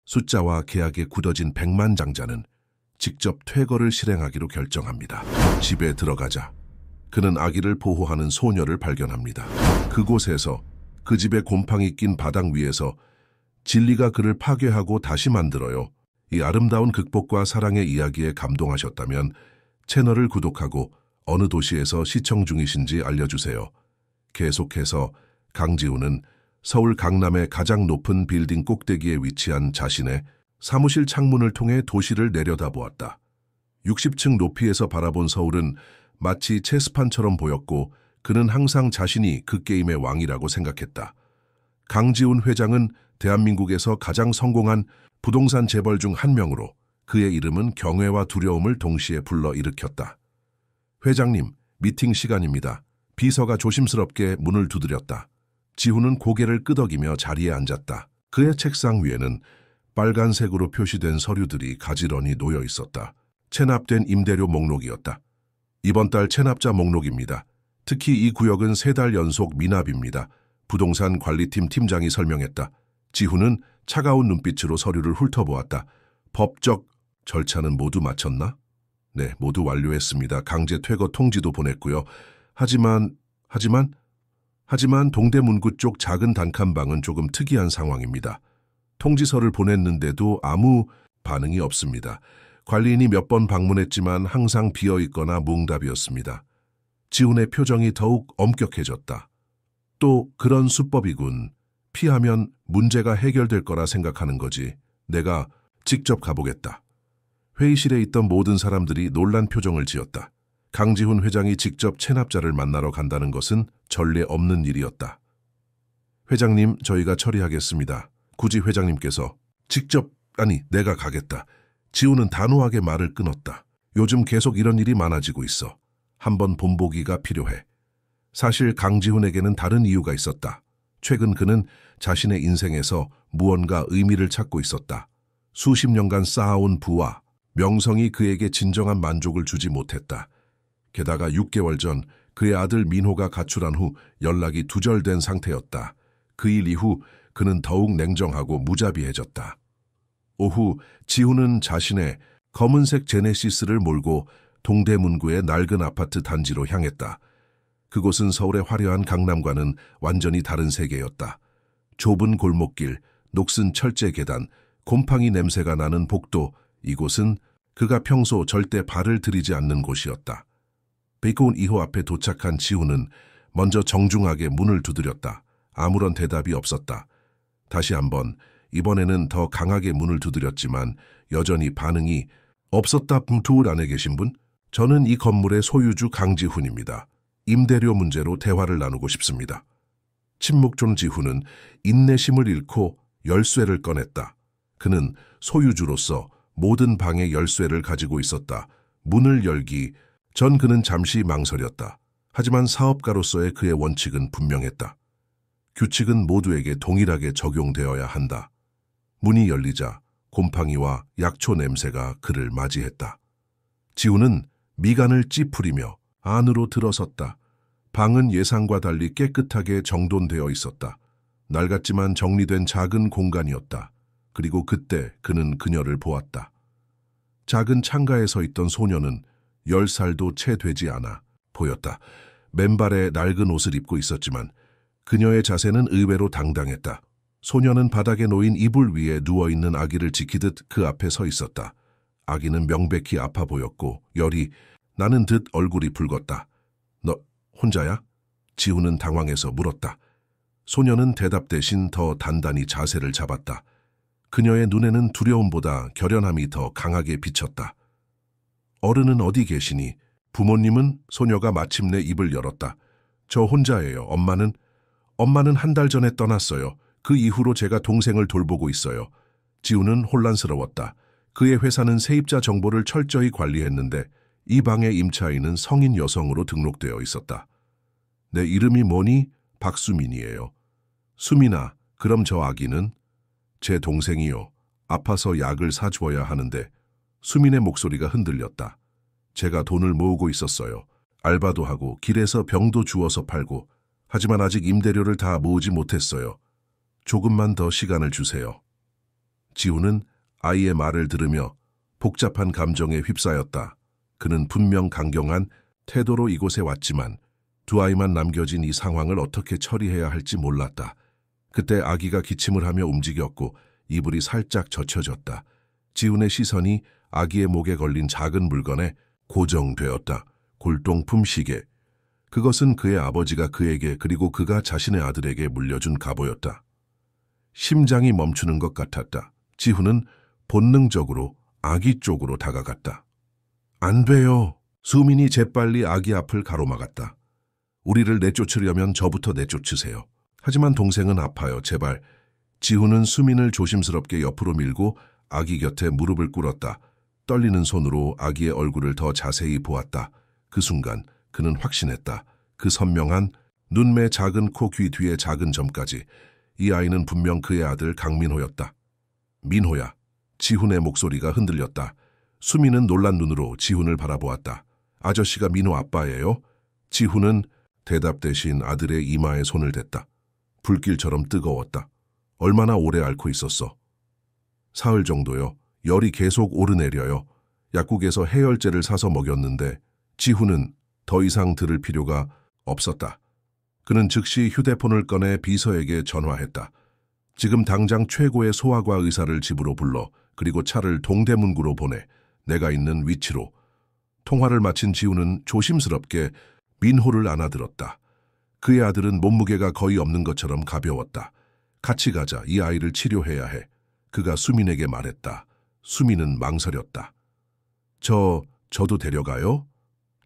숫자와 계약에 굳어진 백만장자는 직접 퇴거를 실행하기로 결정합니다. 집에 들어가자 그는 아기를 보호하는 소녀를 발견합니다. 그곳에서 그 집에 곰팡이 낀 바닥 위에서 진리가 그를 파괴하고 다시 만들어요. 이 아름다운 극복과 사랑의 이야기에 감동하셨다면 채널을 구독하고 어느 도시에서 시청 중이신지 알려주세요. 계속해서 강지훈은 서울 강남의 가장 높은 빌딩 꼭대기에 위치한 자신의 사무실 창문을 통해 도시를 내려다보았다. 60층 높이에서 바라본 서울은 마치 체스판처럼 보였고 그는 항상 자신이 그 게임의 왕이라고 생각했다. 강지훈 회장은 대한민국에서 가장 성공한 부동산 재벌 중 한 명으로 그의 이름은 경외와 두려움을 동시에 불러일으켰다. 회장님, 미팅 시간입니다. 비서가 조심스럽게 문을 두드렸다. 지훈은 고개를 끄덕이며 자리에 앉았다. 그의 책상 위에는 빨간색으로 표시된 서류들이 가지런히 놓여 있었다. 체납된 임대료 목록이었다. 이번 달 체납자 목록입니다. 특히 이 구역은 3달 연속 미납입니다. 부동산 관리팀 팀장이 설명했다. 지훈은 차가운 눈빛으로 서류를 훑어보았다. 법적 절차는 모두 마쳤나? 네, 모두 완료했습니다. 강제 퇴거 통지도 보냈고요. 하지만 동대문구 쪽 작은 단칸방은 조금 특이한 상황입니다. 통지서를 보냈는데도 아무 반응이 없습니다. 관리인이 몇 번 방문했지만 항상 비어있거나 뭉답이었습니다. 지훈의 표정이 더욱 엄격해졌다. 또 그런 수법이군. 피하면 문제가 해결될 거라 생각하는 거지. 내가 직접 가보겠다. 회의실에 있던 모든 사람들이 놀란 표정을 지었다. 강지훈 회장이 직접 체납자를 만나러 간다는 것은 전례 없는 일이었다. 회장님, 저희가 처리하겠습니다. 굳이 회장님께서 직접, 아니, 내가 가겠다. 지훈은 단호하게 말을 끊었다. 요즘 계속 이런 일이 많아지고 있어. 한번 본보기가 필요해. 사실 강지훈에게는 다른 이유가 있었다. 최근 그는 자신의 인생에서 무언가 의미를 찾고 있었다. 수십 년간 쌓아온 부와 명성이 그에게 진정한 만족을 주지 못했다. 게다가 6개월 전 그의 아들 민호가 가출한 후 연락이 두절된 상태였다. 그 일 이후 그는 더욱 냉정하고 무자비해졌다. 오후 지훈은 자신의 검은색 제네시스를 몰고 동대문구의 낡은 아파트 단지로 향했다. 그곳은 서울의 화려한 강남과는 완전히 다른 세계였다. 좁은 골목길, 녹슨 철제 계단, 곰팡이 냄새가 나는 복도, 이곳은 그가 평소 절대 발을 들이지 않는 곳이었다. 베이컨 2호 앞에 도착한 지훈은 먼저 정중하게 문을 두드렸다. 아무런 대답이 없었다. 다시 한번, 이번에는 더 강하게 문을 두드렸지만 여전히 반응이 없었다. 두울 안에 계신 분? 저는 이 건물의 소유주 강지훈입니다. 임대료 문제로 대화를 나누고 싶습니다. 침묵 중 지훈은 인내심을 잃고 열쇠를 꺼냈다. 그는 소유주로서 모든 방의 열쇠를 가지고 있었다. 문을 열기 전 그는 잠시 망설였다. 하지만 사업가로서의 그의 원칙은 분명했다. 규칙은 모두에게 동일하게 적용되어야 한다. 문이 열리자 곰팡이와 약초 냄새가 그를 맞이했다. 지훈은 미간을 찌푸리며 안으로 들어섰다. 방은 예상과 달리 깨끗하게 정돈되어 있었다. 낡았지만 정리된 작은 공간이었다. 그리고 그때 그는 그녀를 보았다. 작은 창가에 서 있던 소녀는 10살도 채 되지 않아 보였다. 맨발에 낡은 옷을 입고 있었지만 그녀의 자세는 의외로 당당했다. 소녀는 바닥에 놓인 이불 위에 누워있는 아기를 지키듯 그 앞에 서 있었다. 아기는 명백히 아파 보였고 열이 나는 듯 얼굴이 붉었다. 너 혼자야? 지훈은 당황해서 물었다. 소녀는 대답 대신 더 단단히 자세를 잡았다. 그녀의 눈에는 두려움보다 결연함이 더 강하게 비쳤다. 어른은 어디 계시니? 부모님은? 소녀가 마침내 입을 열었다. 저 혼자예요. 엄마는 1달 전에 떠났어요. 그 이후로 제가 동생을 돌보고 있어요. 지훈은 혼란스러웠다. 그의 회사는 세입자 정보를 철저히 관리했는데 이 방의 임차인은 성인 여성으로 등록되어 있었다. 내 이름이 뭐니? 박수민이에요. 수민아, 그럼 저 아기는? 제 동생이요. 아파서 약을 사주어야 하는데. 수민의 목소리가 흔들렸다. 제가 돈을 모으고 있었어요. 알바도 하고 길에서 병도 주워서 팔고. 하지만 아직 임대료를 다 모으지 못했어요. 조금만 더 시간을 주세요. 지훈은 아이의 말을 들으며 복잡한 감정에 휩싸였다. 그는 분명 강경한 태도로 이곳에 왔지만 두 아이만 남겨진 이 상황을 어떻게 처리해야 할지 몰랐다. 그때 아기가 기침을 하며 움직였고 이불이 살짝 젖혀졌다. 지훈의 시선이 아기의 목에 걸린 작은 물건에 고정되었다. 골동품 시계. 그것은 그의 아버지가 그에게 그리고 그가 자신의 아들에게 물려준 갑오였다. 심장이 멈추는 것 같았다. 지훈은 본능적으로 아기 쪽으로 다가갔다. 안 돼요. 수민이 재빨리 아기 앞을 가로막았다. 우리를 내쫓으려면 저부터 내쫓으세요. 하지만 동생은 아파요. 제발. 지훈은 수민을 조심스럽게 옆으로 밀고 아기 곁에 무릎을 꿇었다. 떨리는 손으로 아기의 얼굴을 더 자세히 보았다. 그 순간 그는 확신했다. 그 선명한 눈매, 작은 코, 귀 뒤에 작은 점까지. 이 아이는 분명 그의 아들 강민호였다. 민호야. 지훈의 목소리가 흔들렸다. 수민은 놀란 눈으로 지훈을 바라보았다. 아저씨가 민호 아빠예요? 지훈은 대답 대신 아들의 이마에 손을 댔다. 불길처럼 뜨거웠다. 얼마나 오래 앓고 있었어? 사흘 정도요. 열이 계속 오르내려요. 약국에서 해열제를 사서 먹였는데 지훈은 더 이상 들을 필요가 없었다. 그는 즉시 휴대폰을 꺼내 비서에게 전화했다. 지금 당장 최고의 소아과 의사를 집으로 불러 그리고 차를 동대문구로 보내. 내가 있는 위치로. 통화를 마친 지훈은 조심스럽게 민호를 안아들었다. 그의 아들은 몸무게가 거의 없는 것처럼 가벼웠다. 같이 가자. 이 아이를 치료해야 해. 그가 수민에게 말했다. 수민은 망설였다. 저도 데려가요?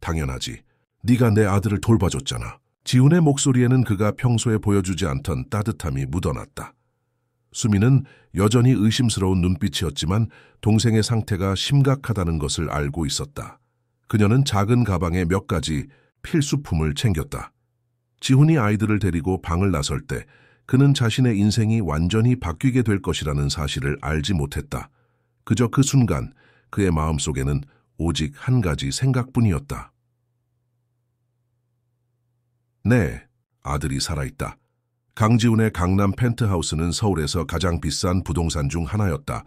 당연하지. 네가 내 아들을 돌봐줬잖아. 지훈의 목소리에는 그가 평소에 보여주지 않던 따뜻함이 묻어났다. 수민은 여전히 의심스러운 눈빛이었지만 동생의 상태가 심각하다는 것을 알고 있었다. 그녀는 작은 가방에 몇 가지 필수품을 챙겼다. 지훈이 아이들을 데리고 방을 나설 때 그는 자신의 인생이 완전히 바뀌게 될 것이라는 사실을 알지 못했다. 그저 그 순간 그의 마음속에는 오직 한 가지 생각뿐이었다. 네, 아들이 살아있다. 강지훈의 강남 펜트하우스는 서울에서 가장 비싼 부동산 중 하나였다.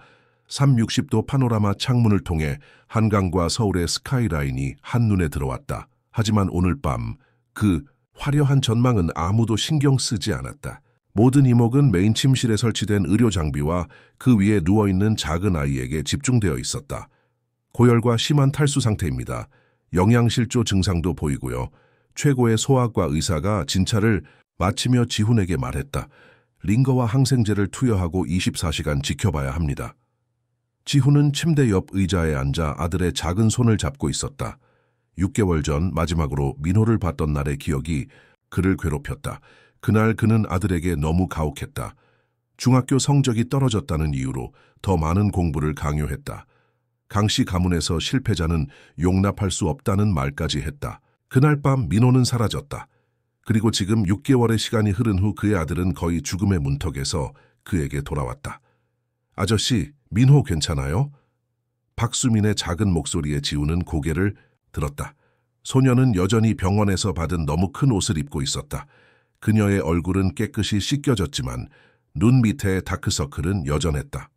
360도 파노라마 창문을 통해 한강과 서울의 스카이라인이 한눈에 들어왔다. 하지만 오늘 밤 그 화려한 전망은 아무도 신경 쓰지 않았다. 모든 이목은 메인 침실에 설치된 의료 장비와 그 위에 누워있는 작은 아이에게 집중되어 있었다. 고열과 심한 탈수 상태입니다. 영양실조 증상도 보이고요. 최고의 소아과 의사가 진찰을 마치며 지훈에게 말했다. 링거와 항생제를 투여하고 24시간 지켜봐야 합니다. 지훈은 침대 옆 의자에 앉아 아들의 작은 손을 잡고 있었다. 6개월 전 마지막으로 민호를 봤던 날의 기억이 그를 괴롭혔다. 그날 그는 아들에게 너무 가혹했다. 중학교 성적이 떨어졌다는 이유로 더 많은 공부를 강요했다. 강씨 가문에서 실패자는 용납할 수 없다는 말까지 했다. 그날 밤 민호는 사라졌다. 그리고 지금 6개월의 시간이 흐른 후 그의 아들은 거의 죽음의 문턱에서 그에게 돌아왔다. 아저씨, 민호 괜찮아요? 박수민의 작은 목소리에 지훈은 고개를 들었다. 소녀는 여전히 병원에서 받은 너무 큰 옷을 입고 있었다. 그녀의 얼굴은 깨끗이 씻겨졌지만 눈 밑에 다크서클은 여전했다.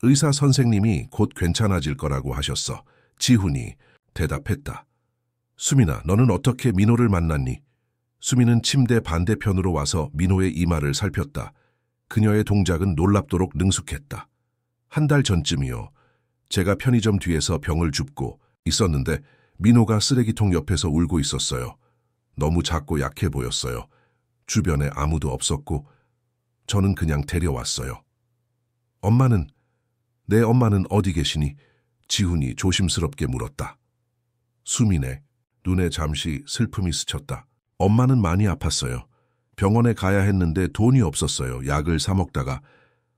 의사 선생님이 곧 괜찮아질 거라고 하셨어. 지훈이 대답했다. 수민아, 너는 어떻게 민호를 만났니? 수민은 침대 반대편으로 와서 민호의 이마를 살폈다. 그녀의 동작은 놀랍도록 능숙했다. 한 달 전쯤이요. 제가 편의점 뒤에서 병을 줍고 있었는데 민호가 쓰레기통 옆에서 울고 있었어요. 너무 작고 약해 보였어요. 주변에 아무도 없었고 저는 그냥 데려왔어요. 내 엄마는 어디 계시니? 지훈이 조심스럽게 물었다. 수민의 눈에 잠시 슬픔이 스쳤다. 엄마는 많이 아팠어요. 병원에 가야 했는데 돈이 없었어요. 약을 사 먹다가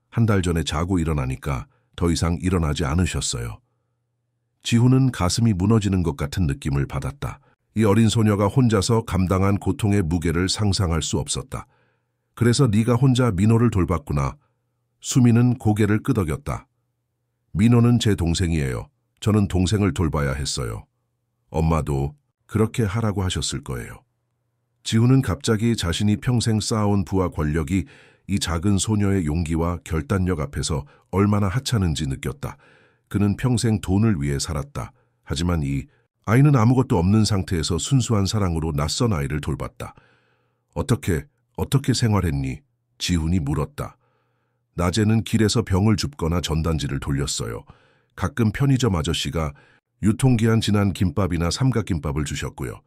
한 달 전에 자고 일어나니까 더 이상 일어나지 않으셨어요. 지훈은 가슴이 무너지는 것 같은 느낌을 받았다. 이 어린 소녀가 혼자서 감당한 고통의 무게를 상상할 수 없었다. 그래서 네가 혼자 민호를 돌봤구나. 수민은 고개를 끄덕였다. 민호는 제 동생이에요. 저는 동생을 돌봐야 했어요. 엄마도 그렇게 하라고 하셨을 거예요. 지훈은 갑자기 자신이 평생 쌓아온 부와 권력이 이 작은 소녀의 용기와 결단력 앞에서 얼마나 하찮은지 느꼈다. 그는 평생 돈을 위해 살았다. 하지만 이 아이는 아무것도 없는 상태에서 순수한 사랑으로 낯선 아이를 돌봤다. 어떻게 생활했니? 지훈이 물었다. 낮에는 길에서 병을 줍거나 전단지를 돌렸어요. 가끔 편의점 아저씨가 유통기한 지난 김밥이나 삼각김밥을 주셨고요.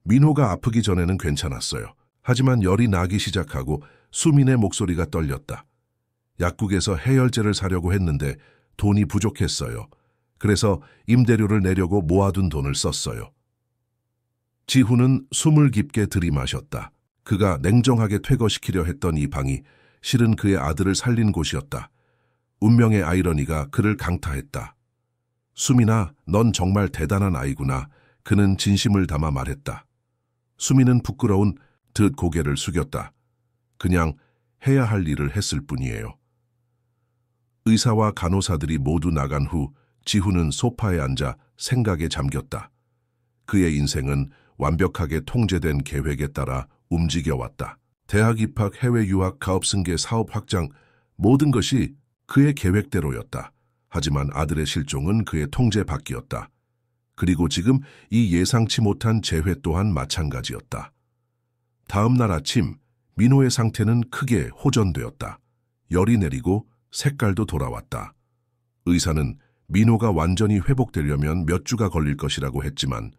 민호가 아프기 전에는 괜찮았어요. 하지만 열이 나기 시작하고 수민의 목소리가 떨렸다. 약국에서 해열제를 사려고 했는데 돈이 부족했어요. 그래서 임대료를 내려고 모아둔 돈을 썼어요. 지훈은 숨을 깊게 들이마셨다. 그가 냉정하게 퇴거시키려 했던 이 방이 실은 그의 아들을 살린 곳이었다. 운명의 아이러니가 그를 강타했다. 수민아, 넌 정말 대단한 아이구나. 그는 진심을 담아 말했다. 수민은 부끄러운 듯 고개를 숙였다. 그냥 해야 할 일을 했을 뿐이에요. 의사와 간호사들이 모두 나간 후 지훈은 소파에 앉아 생각에 잠겼다. 그의 인생은 완벽하게 통제된 계획에 따라 움직여왔다. 대학 입학, 해외 유학, 가업 승계, 사업 확장, 모든 것이 그의 계획대로였다. 하지만 아들의 실종은 그의 통제 밖이었다. 그리고 지금 이 예상치 못한 재회 또한 마찬가지였다. 다음 날 아침 민호의 상태는 크게 호전되었다. 열이 내리고 색깔도 돌아왔다. 의사는 민호가 완전히 회복되려면 몇 주가 걸릴 것이라고 했지만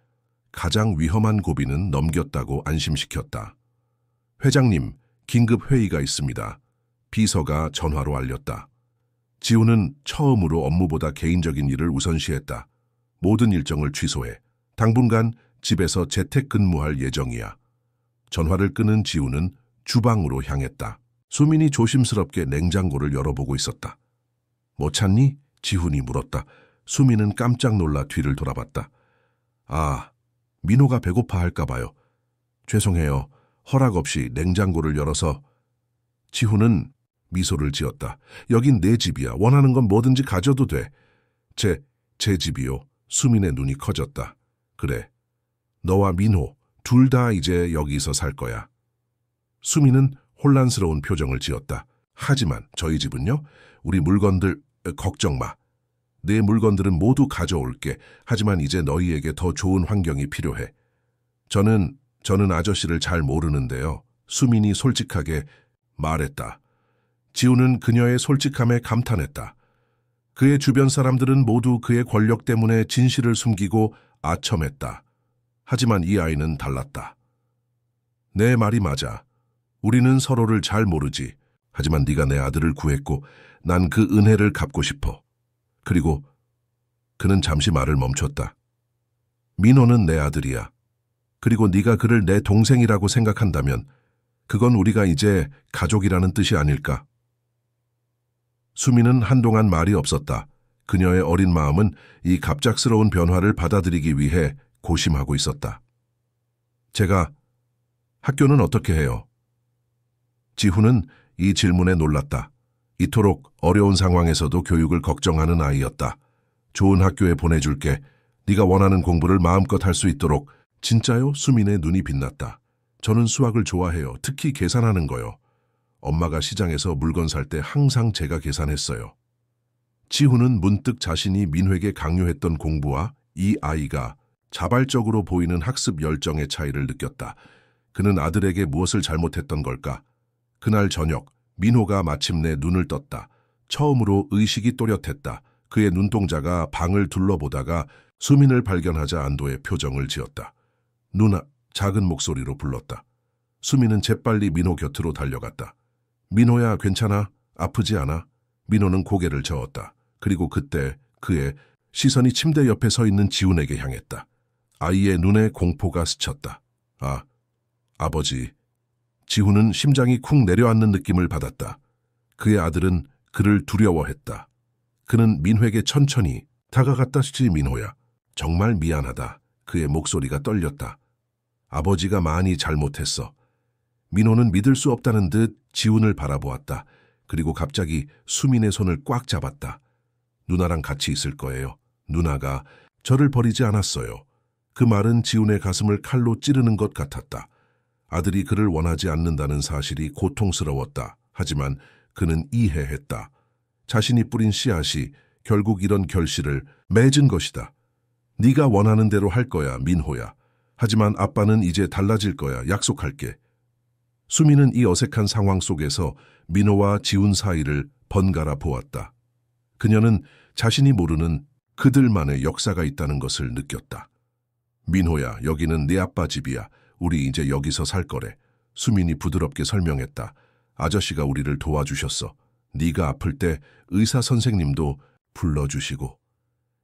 가장 위험한 고비는 넘겼다고 안심시켰다. 회장님, 긴급 회의가 있습니다. 비서가 전화로 알렸다. 지훈은 처음으로 업무보다 개인적인 일을 우선시했다. 모든 일정을 취소해 당분간 집에서 재택근무할 예정이야. 전화를 끊은 지훈은 주방으로 향했다. 수민이 조심스럽게 냉장고를 열어보고 있었다. 뭐 찾니? 지훈이 물었다. 수민은 깜짝 놀라 뒤를 돌아봤다. 아, 민호가 배고파 할까 봐요. 죄송해요. 허락 없이 냉장고를 열어서. 지훈은 미소를 지었다. 여긴 내 집이야. 원하는 건 뭐든지 가져도 돼. 제 집이요. 수민의 눈이 커졌다. 그래. 너와 민호 둘 다 이제 여기서 살 거야. 수민은 혼란스러운 표정을 지었다. 하지만 저희 집은요? 우리 물건들 걱정 마. 내 물건들은 모두 가져올게. 하지만 이제 너희에게 더 좋은 환경이 필요해. 저는 아저씨를 잘 모르는데요. 수민이 솔직하게 말했다. 지훈은 그녀의 솔직함에 감탄했다. 그의 주변 사람들은 모두 그의 권력 때문에 진실을 숨기고 아첨했다. 하지만 이 아이는 달랐다. 내 말이 맞아. 우리는 서로를 잘 모르지. 하지만 네가 내 아들을 구했고 난 그 은혜를 갚고 싶어. 그리고 그는 잠시 말을 멈췄다. 민호는 내 아들이야. 그리고 네가 그를 내 동생이라고 생각한다면 그건 우리가 이제 가족이라는 뜻이 아닐까? 수민은 한동안 말이 없었다. 그녀의 어린 마음은 이 갑작스러운 변화를 받아들이기 위해 고심하고 있었다. 제가 학교는 어떻게 해요? 지훈은 이 질문에 놀랐다. 이토록 어려운 상황에서도 교육을 걱정하는 아이였다. 좋은 학교에 보내줄게. 네가 원하는 공부를 마음껏 할 수 있도록. 진짜요? 수민의 눈이 빛났다. 저는 수학을 좋아해요. 특히 계산하는 거요. 엄마가 시장에서 물건 살 때 항상 제가 계산했어요. 지훈은 문득 자신이 민호에게 강요했던 공부와 이 아이가 자발적으로 보이는 학습 열정의 차이를 느꼈다. 그는 아들에게 무엇을 잘못했던 걸까? 그날 저녁 민호가 마침내 눈을 떴다. 처음으로 의식이 또렷했다. 그의 눈동자가 방을 둘러보다가 수민을 발견하자 안도의 표정을 지었다. 누나, 작은 목소리로 불렀다. 수민은 재빨리 민호 곁으로 달려갔다. 민호야, 괜찮아? 아프지 않아? 민호는 고개를 저었다. 그리고 그때 그의 시선이 침대 옆에 서 있는 지훈에게 향했다. 아이의 눈에 공포가 스쳤다. 아버지. 지훈은 심장이 쿵 내려앉는 느낌을 받았다. 그의 아들은 그를 두려워했다. 그는 민호에게 천천히 다가갔다. 민호야, 정말 미안하다. 그의 목소리가 떨렸다. 아버지가 많이 잘못했어. 민호는 믿을 수 없다는 듯 지훈을 바라보았다. 그리고 갑자기 수민의 손을 꽉 잡았다. 누나랑 같이 있을 거예요. 누나가 저를 버리지 않았어요. 그 말은 지훈의 가슴을 칼로 찌르는 것 같았다. 아들이 그를 원하지 않는다는 사실이 고통스러웠다. 하지만 그는 이해했다. 자신이 뿌린 씨앗이 결국 이런 결실을 맺은 것이다. 네가 원하는 대로 할 거야, 민호야. 하지만 아빠는 이제 달라질 거야, 약속할게. 수미는 이 어색한 상황 속에서 민호와 지훈 사이를 번갈아 보았다. 그녀는 자신이 모르는 그들만의 역사가 있다는 것을 느꼈다. 민호야, 여기는 네 아빠 집이야. 우리 이제 여기서 살 거래. 수민이 부드럽게 설명했다. 아저씨가 우리를 도와주셨어. 네가 아플 때 의사 선생님도 불러주시고.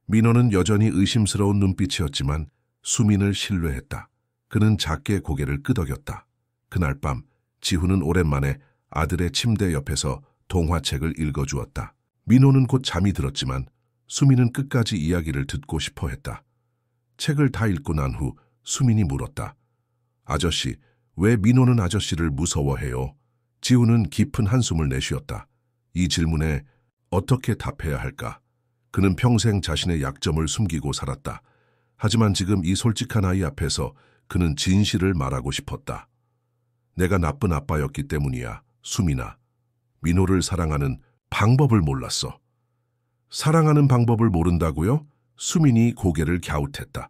민호는 여전히 의심스러운 눈빛이었지만 수민을 신뢰했다. 그는 작게 고개를 끄덕였다. 그날 밤 지훈은 오랜만에 아들의 침대 옆에서 동화책을 읽어주었다. 민호는 곧 잠이 들었지만 수민은 끝까지 이야기를 듣고 싶어 했다. 책을 다 읽고 난 후 수민이 물었다. 아저씨, 왜 민호는 아저씨를 무서워해요? 지훈은 깊은 한숨을 내쉬었다. 이 질문에 어떻게 답해야 할까? 그는 평생 자신의 약점을 숨기고 살았다. 하지만 지금 이 솔직한 아이 앞에서 그는 진실을 말하고 싶었다. 내가 나쁜 아빠였기 때문이야, 수민아. 민호를 사랑하는 방법을 몰랐어. 사랑하는 방법을 모른다고요? 수민이 고개를 갸웃했다.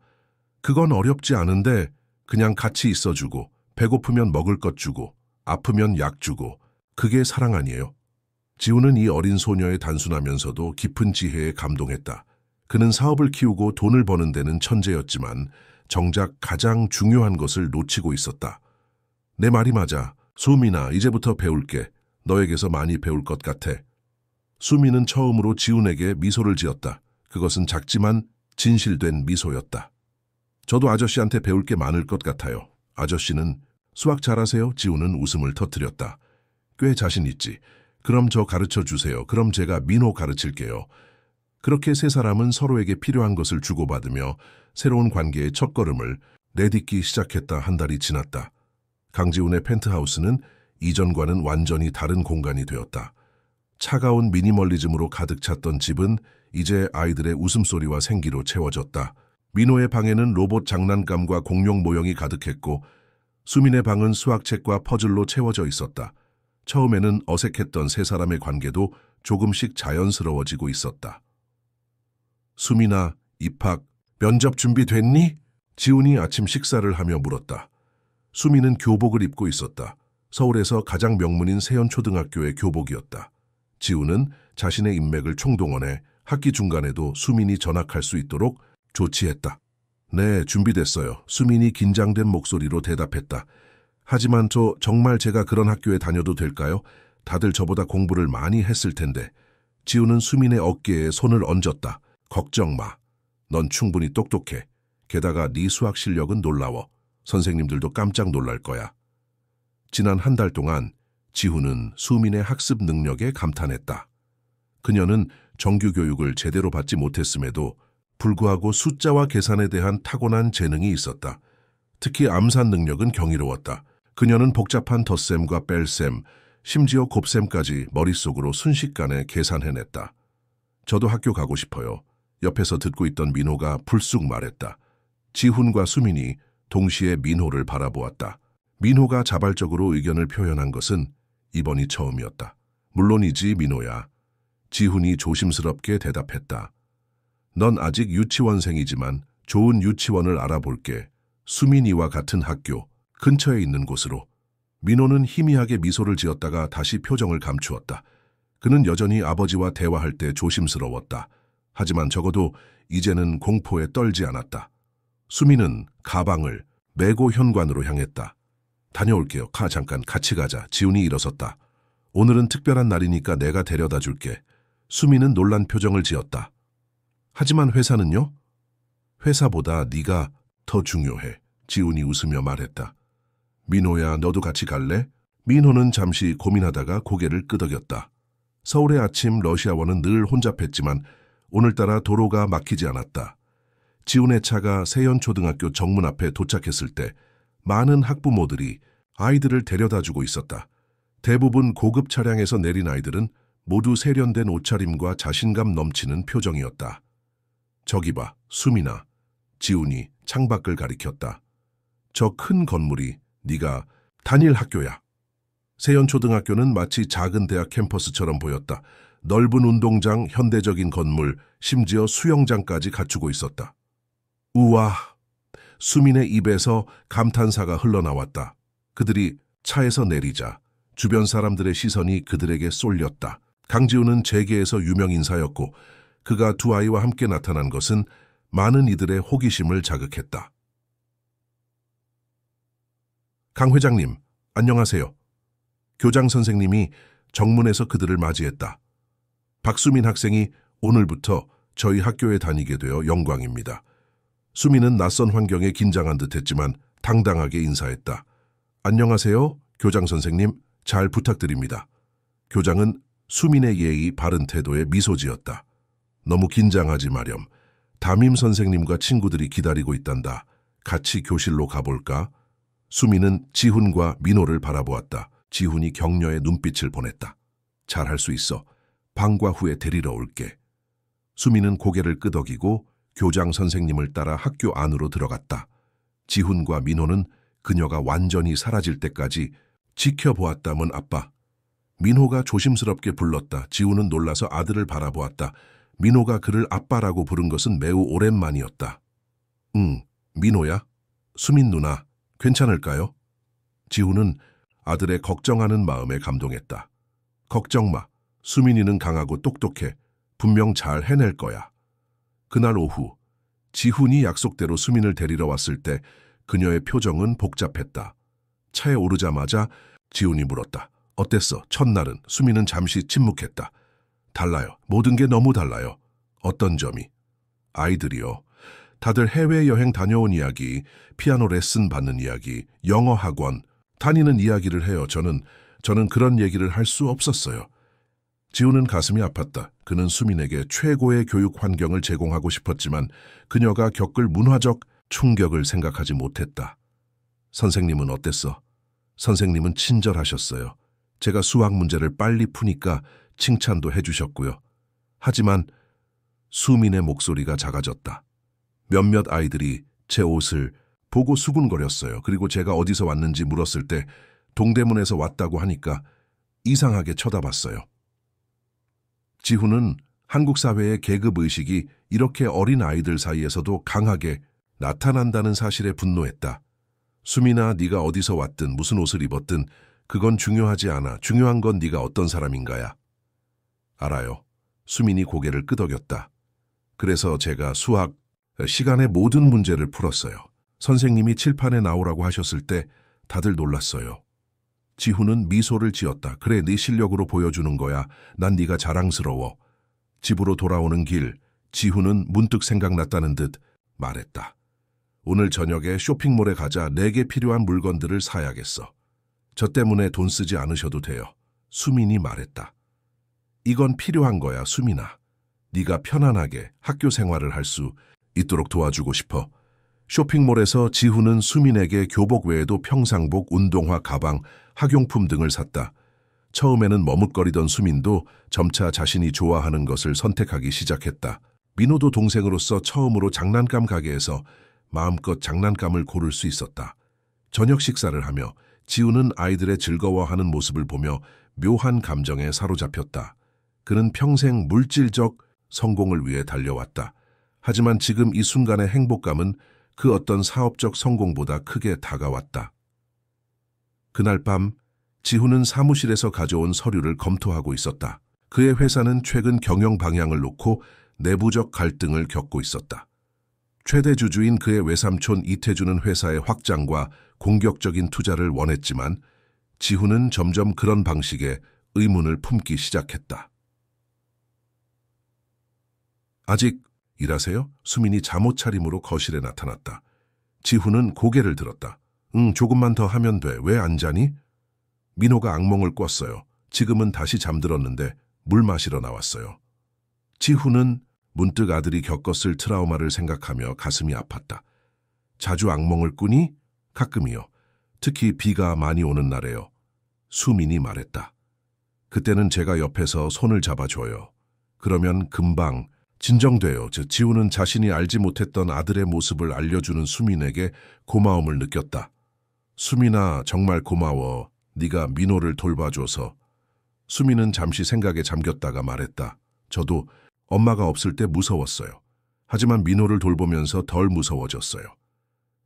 그건 어렵지 않은데 그냥 같이 있어주고 배고프면 먹을 것 주고 아프면 약 주고 그게 사랑 아니에요? 지훈은 이 어린 소녀의 단순하면서도 깊은 지혜에 감동했다. 그는 사업을 키우고 돈을 버는 데는 천재였지만 정작 가장 중요한 것을 놓치고 있었다. 내 말이 맞아. 수민아, 이제부터 배울게. 너에게서 많이 배울 것 같아. 수민은 처음으로 지훈에게 미소를 지었다. 그것은 작지만 진실된 미소였다. 저도 아저씨한테 배울 게 많을 것 같아요. 아저씨는 수학 잘하세요? 지훈은 웃음을 터뜨렸다. 꽤 자신 있지. 그럼 저 가르쳐 주세요. 그럼 제가 민호 가르칠게요. 그렇게 세 사람은 서로에게 필요한 것을 주고받으며 새로운 관계의 첫걸음을 내딛기 시작했다. 한 달이 지났다. 강지훈의 펜트하우스는 이전과는 완전히 다른 공간이 되었다. 차가운 미니멀리즘으로 가득 찼던 집은 이제 아이들의 웃음소리와 생기로 채워졌다. 민호의 방에는 로봇 장난감과 공룡 모형이 가득했고 수민의 방은 수학책과 퍼즐로 채워져 있었다. 처음에는 어색했던 세 사람의 관계도 조금씩 자연스러워지고 있었다. 수민아, 입학, 면접 준비됐니? 지훈이 아침 식사를 하며 물었다. 수민은 교복을 입고 있었다. 서울에서 가장 명문인 세연초등학교의 교복이었다. 지훈은 자신의 인맥을 총동원해 학기 중간에도 수민이 전학할 수 있도록 조치했다. 네, 준비됐어요. 수민이 긴장된 목소리로 대답했다. 하지만 정말 제가 그런 학교에 다녀도 될까요? 다들 저보다 공부를 많이 했을 텐데. 지훈은 수민의 어깨에 손을 얹었다. 걱정 마. 넌 충분히 똑똑해. 게다가 네 수학 실력은 놀라워. 선생님들도 깜짝 놀랄 거야. 지난 한 달 동안 지훈은 수민의 학습 능력에 감탄했다. 그녀는 정규 교육을 제대로 받지 못했음에도 불구하고 숫자와 계산에 대한 타고난 재능이 있었다. 특히 암산 능력은 경이로웠다. 그녀는 복잡한 덧셈과 뺄셈, 심지어 곱셈까지 머릿속으로 순식간에 계산해냈다. 저도 학교 가고 싶어요. 옆에서 듣고 있던 민호가 불쑥 말했다. 지훈과 수민이 동시에 민호를 바라보았다. 민호가 자발적으로 의견을 표현한 것은 이번이 처음이었다. 물론이지, 민호야. 지훈이 조심스럽게 대답했다. 넌 아직 유치원생이지만 좋은 유치원을 알아볼게. 수민이와 같은 학교, 근처에 있는 곳으로. 민호는 희미하게 미소를 지었다가 다시 표정을 감추었다. 그는 여전히 아버지와 대화할 때 조심스러웠다. 하지만 적어도 이제는 공포에 떨지 않았다. 수민은 가방을 메고 현관으로 향했다. 다녀올게요. 잠깐 같이 가자. 지훈이 일어섰다. 오늘은 특별한 날이니까 내가 데려다 줄게. 수민은 놀란 표정을 지었다. 하지만 회사는요? 회사보다 네가 더 중요해. 지훈이 웃으며 말했다. 민호야, 너도 같이 갈래? 민호는 잠시 고민하다가 고개를 끄덕였다. 서울의 아침 러시아원은 늘 혼잡했지만 오늘따라 도로가 막히지 않았다. 지훈의 차가 세연초등학교 정문 앞에 도착했을 때 많은 학부모들이 아이들을 데려다주고 있었다. 대부분 고급 차량에서 내린 아이들은 모두 세련된 옷차림과 자신감 넘치는 표정이었다. 저기 봐, 수민아. 지훈이 창밖을 가리켰다. 저 큰 건물이 네가 다닐 학교야. 세연초등학교는 마치 작은 대학 캠퍼스처럼 보였다. 넓은 운동장, 현대적인 건물, 심지어 수영장까지 갖추고 있었다. 우와! 수민의 입에서 감탄사가 흘러나왔다. 그들이 차에서 내리자 주변 사람들의 시선이 그들에게 쏠렸다. 강지훈은 재계에서 유명 인사였고 그가 두 아이와 함께 나타난 것은 많은 이들의 호기심을 자극했다. 강 회장님, 안녕하세요. 교장 선생님이 정문에서 그들을 맞이했다. 박수민 학생이 오늘부터 저희 학교에 다니게 되어 영광입니다. 수민은 낯선 환경에 긴장한 듯했지만 당당하게 인사했다. 안녕하세요, 교장 선생님. 잘 부탁드립니다. 교장은 수민의 예의 바른 태도에 미소 지었다. 너무 긴장하지 마렴. 담임 선생님과 친구들이 기다리고 있단다. 같이 교실로 가볼까? 수민은 지훈과 민호를 바라보았다. 지훈이 격려의 눈빛을 보냈다. 잘할 수 있어. 방과 후에 데리러 올게. 수민은 고개를 끄덕이고 교장 선생님을 따라 학교 안으로 들어갔다. 지훈과 민호는 그녀가 완전히 사라질 때까지 지켜보았다문 아빠. 민호가 조심스럽게 불렀다. 지훈은 놀라서 아들을 바라보았다. 민호가 그를 아빠라고 부른 것은 매우 오랜만이었다. 응, 민호야? 수민 누나, 괜찮을까요? 지훈은 아들의 걱정하는 마음에 감동했다. 걱정 마. 수민이는 강하고 똑똑해. 분명 잘 해낼 거야. 그날 오후, 지훈이 약속대로 수민을 데리러 왔을 때 그녀의 표정은 복잡했다. 차에 오르자마자 지훈이 물었다. 어땠어? 첫날은? 수민은 잠시 침묵했다. 달라요. 모든 게 너무 달라요. 어떤 점이? 아이들이요. 다들 해외여행 다녀온 이야기, 피아노 레슨 받는 이야기, 영어 학원, 다니는 이야기를 해요. 저는 그런 얘기를 할 수 없었어요. 지훈은 가슴이 아팠다. 그는 수민에게 최고의 교육 환경을 제공하고 싶었지만 그녀가 겪을 문화적 충격을 생각하지 못했다. 선생님은 어땠어? 선생님은 친절하셨어요. 제가 수학 문제를 빨리 푸니까 칭찬도 해주셨고요. 하지만 수민의 목소리가 작아졌다. 몇몇 아이들이 제 옷을 보고 수군거렸어요. 그리고 제가 어디서 왔는지 물었을 때 동대문에서 왔다고 하니까 이상하게 쳐다봤어요. 지훈은 한국 사회의 계급의식이 이렇게 어린 아이들 사이에서도 강하게 나타난다는 사실에 분노했다. 수민아, 네가 어디서 왔든 무슨 옷을 입었든 그건 중요하지 않아. 중요한 건 네가 어떤 사람인가야. 알아요. 수민이 고개를 끄덕였다. 그래서 제가 수학 시간에 모든 문제를 풀었어요. 선생님이 칠판에 나오라고 하셨을 때 다들 놀랐어요. 지훈은 미소를 지었다. 그래, 네 실력으로 보여주는 거야. 난 네가 자랑스러워. 집으로 돌아오는 길, 지훈은 문득 생각났다는 듯 말했다. 오늘 저녁에 쇼핑몰에 가자. 내게 필요한 물건들을 사야겠어. 저 때문에 돈 쓰지 않으셔도 돼요. 수민이 말했다. 이건 필요한 거야, 수민아. 네가 편안하게 학교 생활을 할 수 있도록 도와주고 싶어. 쇼핑몰에서 지훈은 수민에게 교복 외에도 평상복, 운동화, 가방, 학용품 등을 샀다. 처음에는 머뭇거리던 수민도 점차 자신이 좋아하는 것을 선택하기 시작했다. 민호도 동생으로서 처음으로 장난감 가게에서 마음껏 장난감을 고를 수 있었다. 저녁 식사를 하며 지훈은 아이들의 즐거워하는 모습을 보며 묘한 감정에 사로잡혔다. 그는 평생 물질적 성공을 위해 달려왔다. 하지만 지금 이 순간의 행복감은 그 어떤 사업적 성공보다 크게 다가왔다. 그날 밤 지훈은 사무실에서 가져온 서류를 검토하고 있었다. 그의 회사는 최근 경영 방향을 놓고 내부적 갈등을 겪고 있었다. 최대 주주인 그의 외삼촌 이태주는 회사의 확장과 공격적인 투자를 원했지만 지훈은 점점 그런 방식에 의문을 품기 시작했다. 아직 일하세요? 수민이 잠옷 차림으로 거실에 나타났다. 지훈은 고개를 들었다. 응, 조금만 더 하면 돼. 왜 안 자니? 민호가 악몽을 꿨어요. 지금은 다시 잠들었는데 물 마시러 나왔어요. 지훈은 문득 아들이 겪었을 트라우마를 생각하며 가슴이 아팠다. 자주 악몽을 꾸니? 가끔이요. 특히 비가 많이 오는 날에요. 수민이 말했다. 그때는 제가 옆에서 손을 잡아줘요. 그러면 금방 진정돼요. 지훈은 자신이 알지 못했던 아들의 모습을 알려주는 수민에게 고마움을 느꼈다. 수민아, 정말 고마워. 네가 민호를 돌봐줘서. 수미는 잠시 생각에 잠겼다가 말했다. 저도 엄마가 없을 때 무서웠어요. 하지만 민호를 돌보면서 덜 무서워졌어요.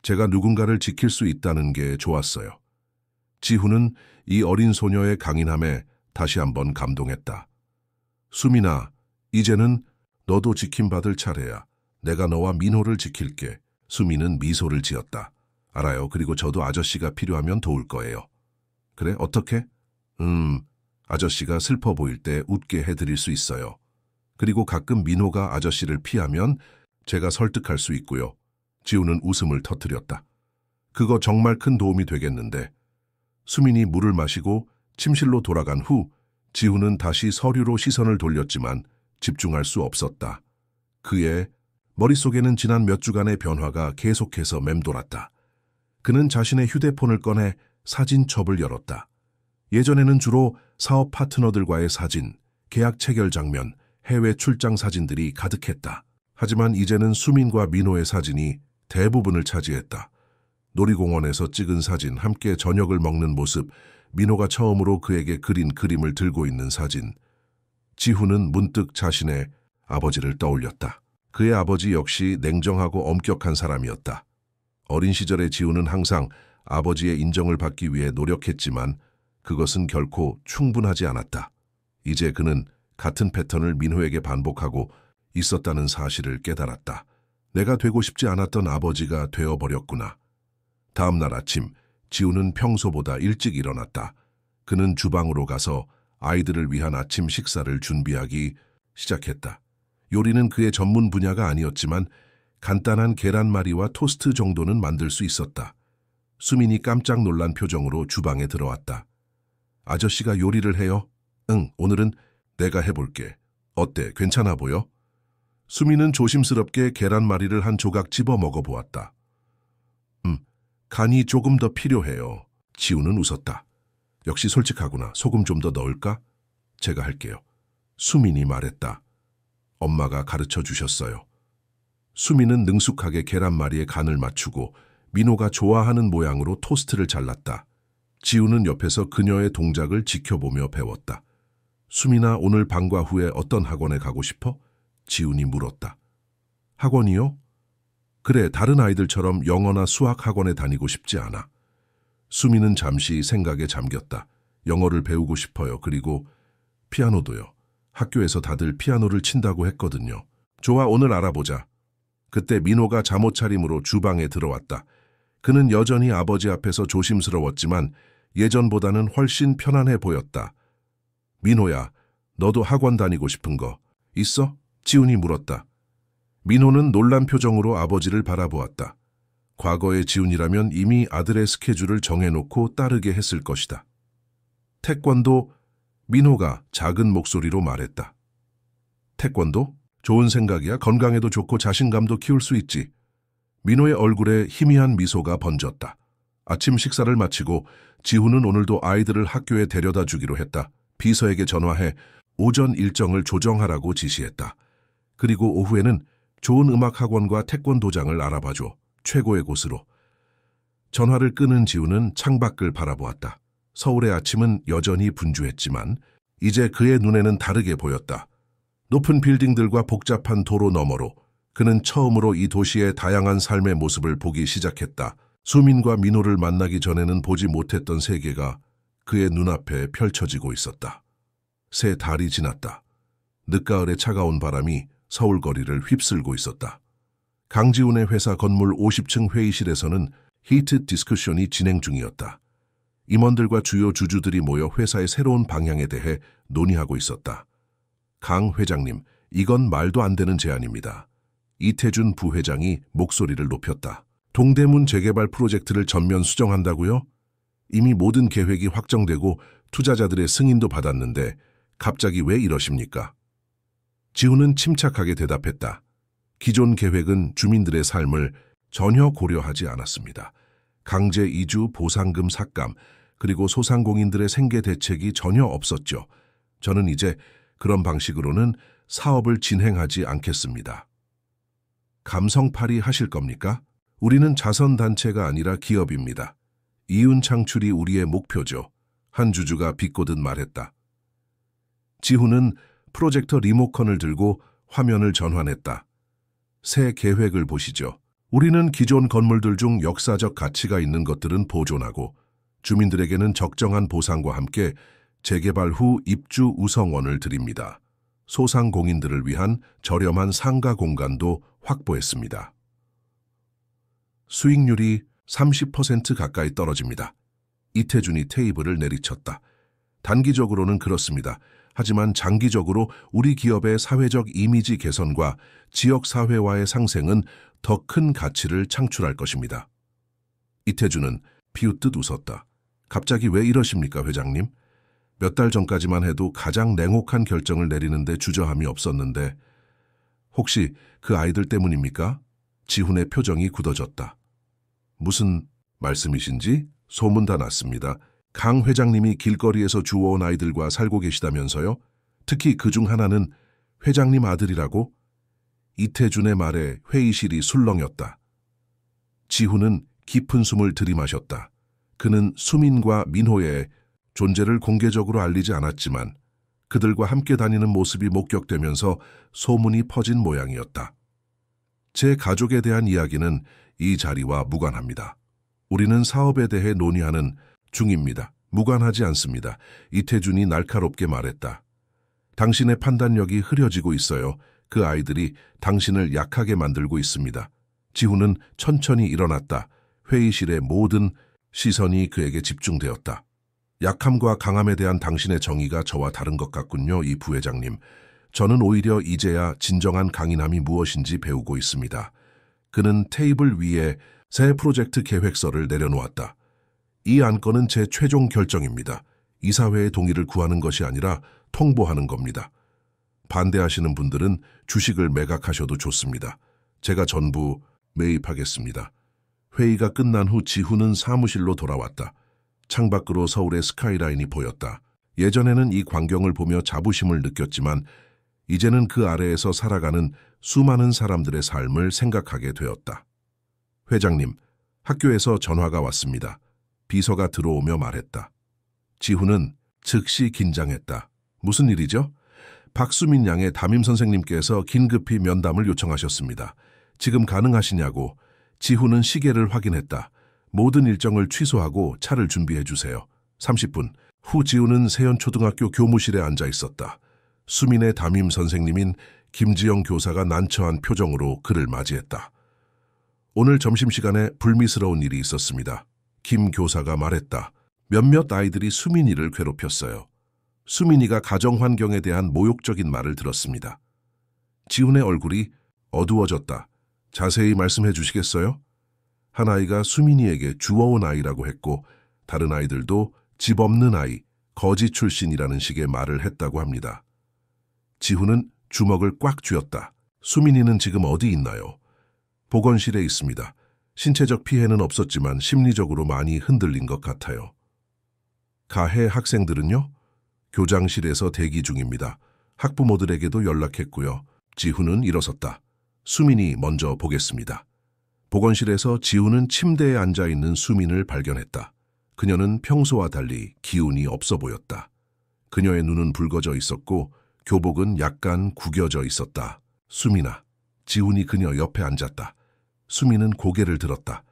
제가 누군가를 지킬 수 있다는 게 좋았어요. 지훈은 이 어린 소녀의 강인함에 다시 한번 감동했다. 수민아, 이제는 너도 지킴받을 차례야. 내가 너와 민호를 지킬게. 수민은 미소를 지었다. 알아요. 그리고 저도 아저씨가 필요하면 도울 거예요. 그래, 어떻게? 아저씨가 슬퍼 보일 때 웃게 해드릴 수 있어요. 그리고 가끔 민호가 아저씨를 피하면 제가 설득할 수 있고요. 지훈은 웃음을 터뜨렸다. 그거 정말 큰 도움이 되겠는데. 수민이 물을 마시고 침실로 돌아간 후 지훈은 다시 서류로 시선을 돌렸지만 집중할 수 없었다. 그의 머릿속에는 지난 몇 주간의 변화가 계속해서 맴돌았다. 그는 자신의 휴대폰을 꺼내 사진첩을 열었다. 예전에는 주로 사업 파트너들과의 사진, 계약 체결 장면, 해외 출장 사진들이 가득했다. 하지만 이제는 수민과 민호의 사진이 대부분을 차지했다. 놀이공원에서 찍은 사진, 함께 저녁을 먹는 모습, 민호가 처음으로 그에게 그린 그림을 들고 있는 사진. 지훈은 문득 자신의 아버지를 떠올렸다. 그의 아버지 역시 냉정하고 엄격한 사람이었다. 어린 시절의 지훈은 항상 아버지의 인정을 받기 위해 노력했지만 그것은 결코 충분하지 않았다. 이제 그는 같은 패턴을 민호에게 반복하고 있었다는 사실을 깨달았다. 내가 되고 싶지 않았던 아버지가 되어버렸구나. 다음 날 아침, 지훈은 평소보다 일찍 일어났다. 그는 주방으로 가서 아이들을 위한 아침 식사를 준비하기 시작했다. 요리는 그의 전문 분야가 아니었지만 간단한 계란말이와 토스트 정도는 만들 수 있었다. 수민이 깜짝 놀란 표정으로 주방에 들어왔다. 아저씨가 요리를 해요? 응, 오늘은 내가 해볼게. 어때? 괜찮아 보여? 수민은 조심스럽게 계란말이를 한 조각 집어 먹어보았다. 간이 조금 더 필요해요. 지훈은 웃었다. 역시 솔직하구나. 소금 좀 더 넣을까? 제가 할게요. 수민이 말했다. 엄마가 가르쳐 주셨어요. 수민은 능숙하게 계란말이에 간을 맞추고 민호가 좋아하는 모양으로 토스트를 잘랐다. 지훈은 옆에서 그녀의 동작을 지켜보며 배웠다. 수민아, 오늘 방과 후에 어떤 학원에 가고 싶어? 지훈이 물었다. 학원이요? 그래, 다른 아이들처럼 영어나 수학 학원에 다니고 싶지 않아. 수민은 잠시 생각에 잠겼다. 영어를 배우고 싶어요. 그리고 피아노도요. 학교에서 다들 피아노를 친다고 했거든요. 좋아, 오늘 알아보자. 그때 민호가 잠옷차림으로 주방에 들어왔다. 그는 여전히 아버지 앞에서 조심스러웠지만 예전보다는 훨씬 편안해 보였다. 민호야, 너도 학원 다니고 싶은 거 있어? 지훈이 물었다. 민호는 놀란 표정으로 아버지를 바라보았다. 과거의 지훈이라면 이미 아들의 스케줄을 정해놓고 따르게 했을 것이다. 태권도? 민호가 작은 목소리로 말했다. 태권도? 좋은 생각이야. 건강에도 좋고 자신감도 키울 수 있지. 민호의 얼굴에 희미한 미소가 번졌다. 아침 식사를 마치고 지훈은 오늘도 아이들을 학교에 데려다 주기로 했다. 비서에게 전화해 오전 일정을 조정하라고 지시했다. 그리고 오후에는 좋은 음악학원과 태권도장을 알아봐줘. 최고의 곳으로. 전화를 끊은 지훈은 창밖을 바라보았다. 서울의 아침은 여전히 분주했지만 이제 그의 눈에는 다르게 보였다. 높은 빌딩들과 복잡한 도로 너머로 그는 처음으로 이 도시의 다양한 삶의 모습을 보기 시작했다. 수민과 민호를 만나기 전에는 보지 못했던 세계가 그의 눈앞에 펼쳐지고 있었다. 새 달이 지났다. 늦가을의 차가운 바람이 서울 거리를 휩쓸고 있었다. 강지훈의 회사 건물 50층 회의실에서는 히트 디스커션이 진행 중이었다. 임원들과 주요 주주들이 모여 회사의 새로운 방향에 대해 논의하고 있었다. 강 회장님, 이건 말도 안 되는 제안입니다. 이태준 부회장이 목소리를 높였다. 동대문 재개발 프로젝트를 전면 수정한다고요? 이미 모든 계획이 확정되고 투자자들의 승인도 받았는데 갑자기 왜 이러십니까? 지훈은 침착하게 대답했다. 기존 계획은 주민들의 삶을 전혀 고려하지 않았습니다. 강제 이주, 보상금 삭감, 그리고 소상공인들의 생계 대책이 전혀 없었죠. 저는 이제 그런 방식으로는 사업을 진행하지 않겠습니다. 감성팔이 하실 겁니까? 우리는 자선단체가 아니라 기업입니다. 이윤 창출이 우리의 목표죠. 한 주주가 비꼬듯 말했다. 지훈은 프로젝터 리모컨을 들고 화면을 전환했다. 새 계획을 보시죠. 우리는 기존 건물들 중 역사적 가치가 있는 것들은 보존하고 주민들에게는 적정한 보상과 함께 재개발 후 입주 우성원을 드립니다. 소상공인들을 위한 저렴한 상가 공간도 확보했습니다. 수익률이 30% 가까이 떨어집니다. 이태준이 테이블을 내리쳤다. 단기적으로는 그렇습니다. 하지만 장기적으로 우리 기업의 사회적 이미지 개선과 지역사회와의 상생은 더 큰 가치를 창출할 것입니다. 이태준은 비웃듯 웃었다. 갑자기 왜 이러십니까, 회장님? 몇 달 전까지만 해도 가장 냉혹한 결정을 내리는데 주저함이 없었는데 혹시 그 아이들 때문입니까? 지훈의 표정이 굳어졌다. 무슨 말씀이신지? 소문 다 났습니다. 강 회장님이 길거리에서 주워온 아이들과 살고 계시다면서요? 특히 그중 하나는 회장님 아들이라고? 이태준의 말에 회의실이 술렁였다. 지훈은 깊은 숨을 들이마셨다. 그는 수민과 민호의 존재를 공개적으로 알리지 않았지만 그들과 함께 다니는 모습이 목격되면서 소문이 퍼진 모양이었다. 제 가족에 대한 이야기는 이 자리와 무관합니다. 우리는 사업에 대해 논의하는 중입니다. 무관하지 않습니다. 이태준이 날카롭게 말했다. 당신의 판단력이 흐려지고 있어요. 그 아이들이 당신을 약하게 만들고 있습니다. 지훈은 천천히 일어났다. 회의실의 모든 시선이 그에게 집중되었다. 약함과 강함에 대한 당신의 정의가 저와 다른 것 같군요, 이 부회장님. 저는 오히려 이제야 진정한 강인함이 무엇인지 배우고 있습니다. 그는 테이블 위에 새 프로젝트 계획서를 내려놓았다. 이 안건은 제 최종 결정입니다. 이사회의 동의를 구하는 것이 아니라 통보하는 겁니다. 반대하시는 분들은 주식을 매각하셔도 좋습니다. 제가 전부 매입하겠습니다. 회의가 끝난 후 지훈은 사무실로 돌아왔다. 창밖으로 서울의 스카이라인이 보였다. 예전에는 이 광경을 보며 자부심을 느꼈지만 이제는 그 아래에서 살아가는 수많은 사람들의 삶을 생각하게 되었다. 회장님, 학교에서 전화가 왔습니다. 비서가 들어오며 말했다. 지훈은 즉시 긴장했다. 무슨 일이죠? 박수민 양의 담임 선생님께서 긴급히 면담을 요청하셨습니다. 지금 가능하시냐고. 지훈은 시계를 확인했다. 모든 일정을 취소하고 차를 준비해 주세요. 30분 후 지훈은 세연초등학교 교무실에 앉아 있었다. 수민의 담임 선생님인 김지영 교사가 난처한 표정으로 그를 맞이했다. 오늘 점심시간에 불미스러운 일이 있었습니다. 김 교사가 말했다. 몇몇 아이들이 수민이를 괴롭혔어요. 수민이가 가정환경에 대한 모욕적인 말을 들었습니다. 지훈의 얼굴이 어두워졌다. 자세히 말씀해 주시겠어요? 한 아이가 수민이에게 주워온 아이라고 했고 다른 아이들도 집 없는 아이, 거지 출신이라는 식의 말을 했다고 합니다. 지훈은 주먹을 꽉 쥐었다. 수민이는 지금 어디 있나요? 보건실에 있습니다. 신체적 피해는 없었지만 심리적으로 많이 흔들린 것 같아요. 가해 학생들은요? 교장실에서 대기 중입니다. 학부모들에게도 연락했고요. 지훈은 일어섰다. 수민이 먼저 보겠습니다. 보건실에서 지훈은 침대에 앉아있는 수민을 발견했다. 그녀는 평소와 달리 기운이 없어 보였다. 그녀의 눈은 붉어져 있었고 교복은 약간 구겨져 있었다. 수민아. 지훈이 그녀 옆에 앉았다. 수민은 고개를 들었다.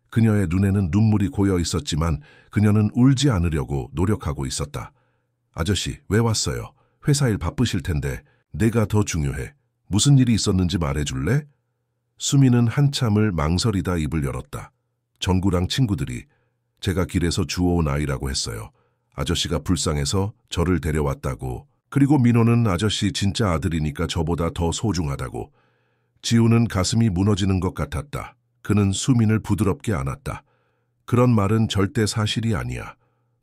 그녀의 눈에는 눈물이 고여 있었지만 그녀는 울지 않으려고 노력하고 있었다. 아저씨, 왜 왔어요? 회사 일 바쁘실 텐데 내가 더 중요해. 무슨 일이 있었는지 말해줄래? 수민은 한참을 망설이다 입을 열었다. 정구랑 친구들이 제가 길에서 주워온 아이라고 했어요. 아저씨가 불쌍해서 저를 데려왔다고. 그리고 민호는 아저씨 진짜 아들이니까 저보다 더 소중하다고. 지훈은 가슴이 무너지는 것 같았다. 그는 수민을 부드럽게 안았다. 그런 말은 절대 사실이 아니야.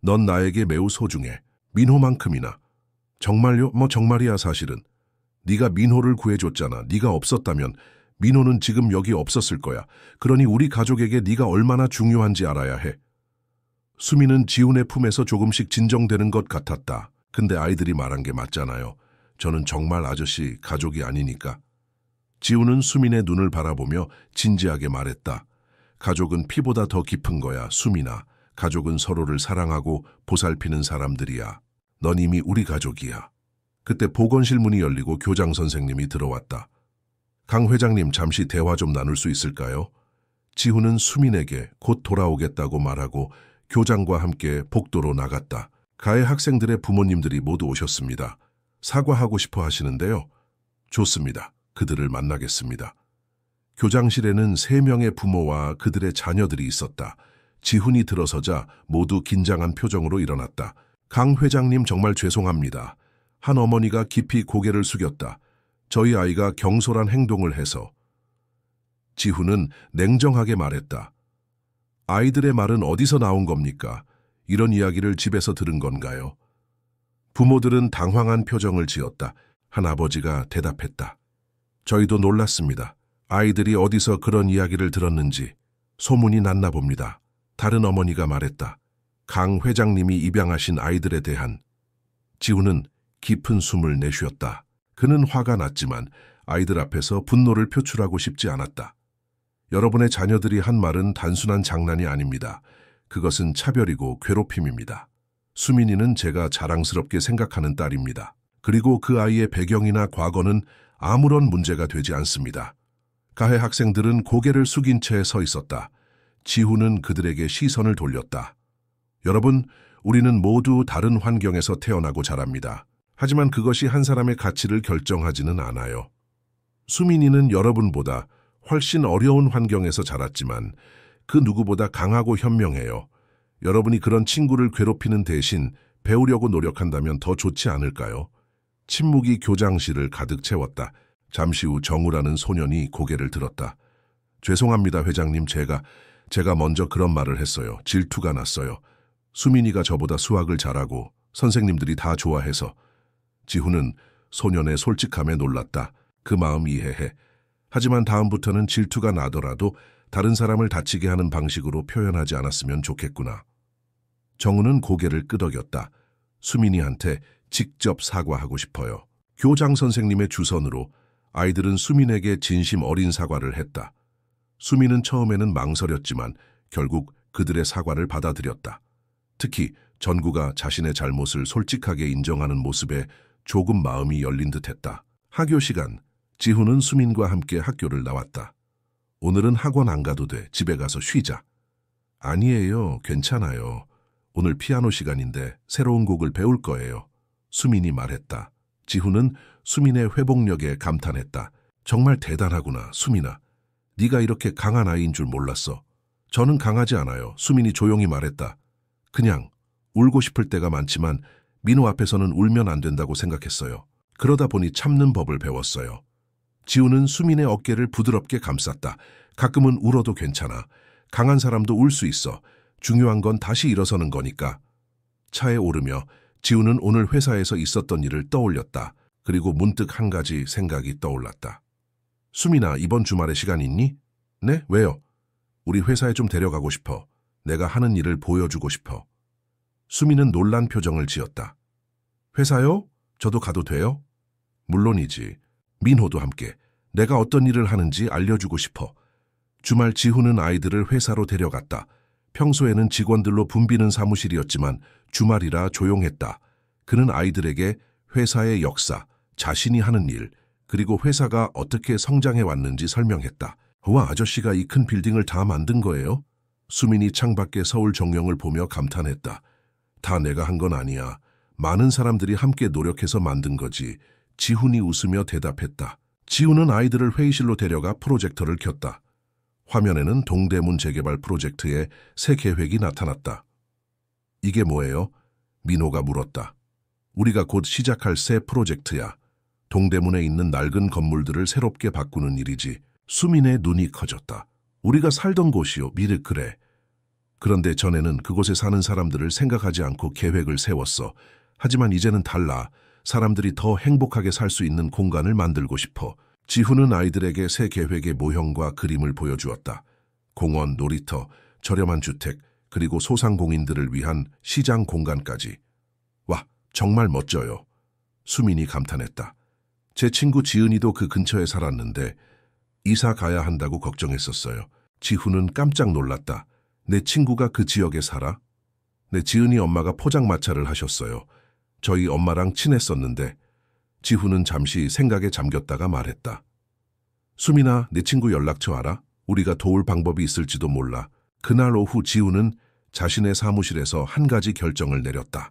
넌 나에게 매우 소중해. 민호만큼이나. 정말요? 정말이야 사실은. 네가 민호를 구해줬잖아. 네가 없었다면 민호는 지금 여기 없었을 거야. 그러니 우리 가족에게 네가 얼마나 중요한지 알아야 해. 수민은 지훈의 품에서 조금씩 진정되는 것 같았다. 근데 아이들이 말한 게 맞잖아요. 저는 정말 아저씨 가족이 아니니까. 지훈은 수민의 눈을 바라보며 진지하게 말했다. 가족은 피보다 더 깊은 거야, 수민아. 가족은 서로를 사랑하고 보살피는 사람들이야. 넌 이미 우리 가족이야. 그때 보건실 문이 열리고 교장 선생님이 들어왔다. 강 회장님, 잠시 대화 좀 나눌 수 있을까요? 지훈은 수민에게 곧 돌아오겠다고 말하고 교장과 함께 복도로 나갔다. 가해 학생들의 부모님들이 모두 오셨습니다. 사과하고 싶어 하시는데요. 좋습니다. 그들을 만나겠습니다. 교장실에는 3명의 부모와 그들의 자녀들이 있었다. 지훈이 들어서자 모두 긴장한 표정으로 일어났다. 강 회장님, 정말 죄송합니다. 한 어머니가 깊이 고개를 숙였다. 저희 아이가 경솔한 행동을 해서. 지훈은 냉정하게 말했다. 아이들의 말은 어디서 나온 겁니까? 이런 이야기를 집에서 들은 건가요? 부모들은 당황한 표정을 지었다. 한 아버지가 대답했다. 저희도 놀랐습니다. 아이들이 어디서 그런 이야기를 들었는지 소문이 났나 봅니다. 다른 어머니가 말했다. 강 회장님이 입양하신 아이들에 대한. 지훈은 깊은 숨을 내쉬었다. 그는 화가 났지만 아이들 앞에서 분노를 표출하고 싶지 않았다. 여러분의 자녀들이 한 말은 단순한 장난이 아닙니다. 그것은 차별이고 괴롭힘입니다. 수민이는 제가 자랑스럽게 생각하는 딸입니다. 그리고 그 아이의 배경이나 과거는 아무런 문제가 되지 않습니다. 가해 학생들은 고개를 숙인 채 서 있었다. 지훈은 그들에게 시선을 돌렸다. 여러분, 우리는 모두 다른 환경에서 태어나고 자랍니다. 하지만 그것이 한 사람의 가치를 결정하지는 않아요. 수민이는 여러분보다 훨씬 어려운 환경에서 자랐지만 그 누구보다 강하고 현명해요. 여러분이 그런 친구를 괴롭히는 대신 배우려고 노력한다면 더 좋지 않을까요? 침묵이 교장실을 가득 채웠다. 잠시 후 정우라는 소년이 고개를 들었다. 죄송합니다, 회장님. 제가 먼저 그런 말을 했어요. 질투가 났어요. 수민이가 저보다 수학을 잘하고 선생님들이 다 좋아해서. 지훈은 소년의 솔직함에 놀랐다. 그 마음 이해해. 하지만 다음부터는 질투가 나더라도 다른 사람을 다치게 하는 방식으로 표현하지 않았으면 좋겠구나. 정우는 고개를 끄덕였다. 수민이한테 직접 사과하고 싶어요. 교장 선생님의 주선으로 아이들은 수민에게 진심 어린 사과를 했다. 수민은 처음에는 망설였지만 결국 그들의 사과를 받아들였다. 특히 전구가 자신의 잘못을 솔직하게 인정하는 모습에 조금 마음이 열린 듯했다. 학교 시간, 지훈은 수민과 함께 학교를 나왔다. 오늘은 학원 안 가도 돼. 집에 가서 쉬자. 아니에요. 괜찮아요. 오늘 피아노 시간인데 새로운 곡을 배울 거예요. 수민이 말했다. 지훈은 수민의 회복력에 감탄했다. 정말 대단하구나, 수민아. 네가 이렇게 강한 아이인 줄 몰랐어. 저는 강하지 않아요. 수민이 조용히 말했다. 그냥 울고 싶을 때가 많지만 민호 앞에서는 울면 안 된다고 생각했어요. 그러다 보니 참는 법을 배웠어요. 지훈은 수민의 어깨를 부드럽게 감쌌다. 가끔은 울어도 괜찮아. 강한 사람도 울 수 있어. 중요한 건 다시 일어서는 거니까. 차에 오르며 지훈은 오늘 회사에서 있었던 일을 떠올렸다. 그리고 문득 한 가지 생각이 떠올랐다. 수민아, 이번 주말에 시간 있니? 네? 왜요? 우리 회사에 좀 데려가고 싶어. 내가 하는 일을 보여주고 싶어. 수민은 놀란 표정을 지었다. 회사요? 저도 가도 돼요? 물론이지. 민호도 함께. 내가 어떤 일을 하는지 알려주고 싶어. 주말 지훈은 아이들을 회사로 데려갔다. 평소에는 직원들로 붐비는 사무실이었지만 주말이라 조용했다. 그는 아이들에게 회사의 역사, 자신이 하는 일, 그리고 회사가 어떻게 성장해 왔는지 설명했다. 와, 아저씨가 이 큰 빌딩을 다 만든 거예요? 수민이 창밖의 서울 정령을 보며 감탄했다. 다 내가 한 건 아니야. 많은 사람들이 함께 노력해서 만든 거지. 지훈이 웃으며 대답했다. 지훈은 아이들을 회의실로 데려가 프로젝터를 켰다. 화면에는 동대문 재개발 프로젝트의 새 계획이 나타났다. 이게 뭐예요? 민호가 물었다. 우리가 곧 시작할 새 프로젝트야. 동대문에 있는 낡은 건물들을 새롭게 바꾸는 일이지. 수민의 눈이 커졌다. 우리가 살던 곳이요. 그래. 그런데 전에는 그곳에 사는 사람들을 생각하지 않고 계획을 세웠어. 하지만 이제는 달라. 사람들이 더 행복하게 살 수 있는 공간을 만들고 싶어. 지훈은 아이들에게 새 계획의 모형과 그림을 보여주었다. 공원, 놀이터, 저렴한 주택, 그리고 소상공인들을 위한 시장 공간까지. 와, 정말 멋져요. 수민이 감탄했다. 제 친구 지은이도 그 근처에 살았는데 이사 가야 한다고 걱정했었어요. 지훈은 깜짝 놀랐다. 내 친구가 그 지역에 살아? 네, 지은이 엄마가 포장마차를 하셨어요. 저희 엄마랑 친했었는데. 지훈은 잠시 생각에 잠겼다가 말했다. 수민아, 내 친구 연락처 알아? 우리가 도울 방법이 있을지도 몰라. 그날 오후 지훈은 자신의 사무실에서 한 가지 결정을 내렸다.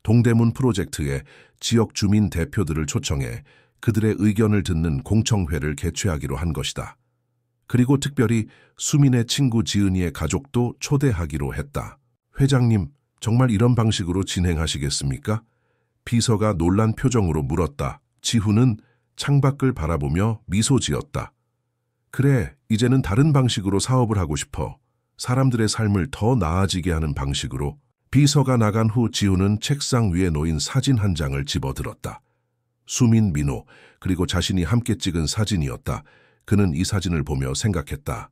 동대문 프로젝트에 지역 주민 대표들을 초청해 그들의 의견을 듣는 공청회를 개최하기로 한 것이다. 그리고 특별히 수민의 친구 지은이의 가족도 초대하기로 했다. 회장님, 정말 이런 방식으로 진행하시겠습니까? 비서가 놀란 표정으로 물었다. 지훈은 창밖을 바라보며 미소 지었다. 그래, 이제는 다른 방식으로 사업을 하고 싶어. 사람들의 삶을 더 나아지게 하는 방식으로. 비서가 나간 후 지훈은 책상 위에 놓인 사진 한 장을 집어들었다. 수민, 민호, 그리고 자신이 함께 찍은 사진이었다. 그는 이 사진을 보며 생각했다.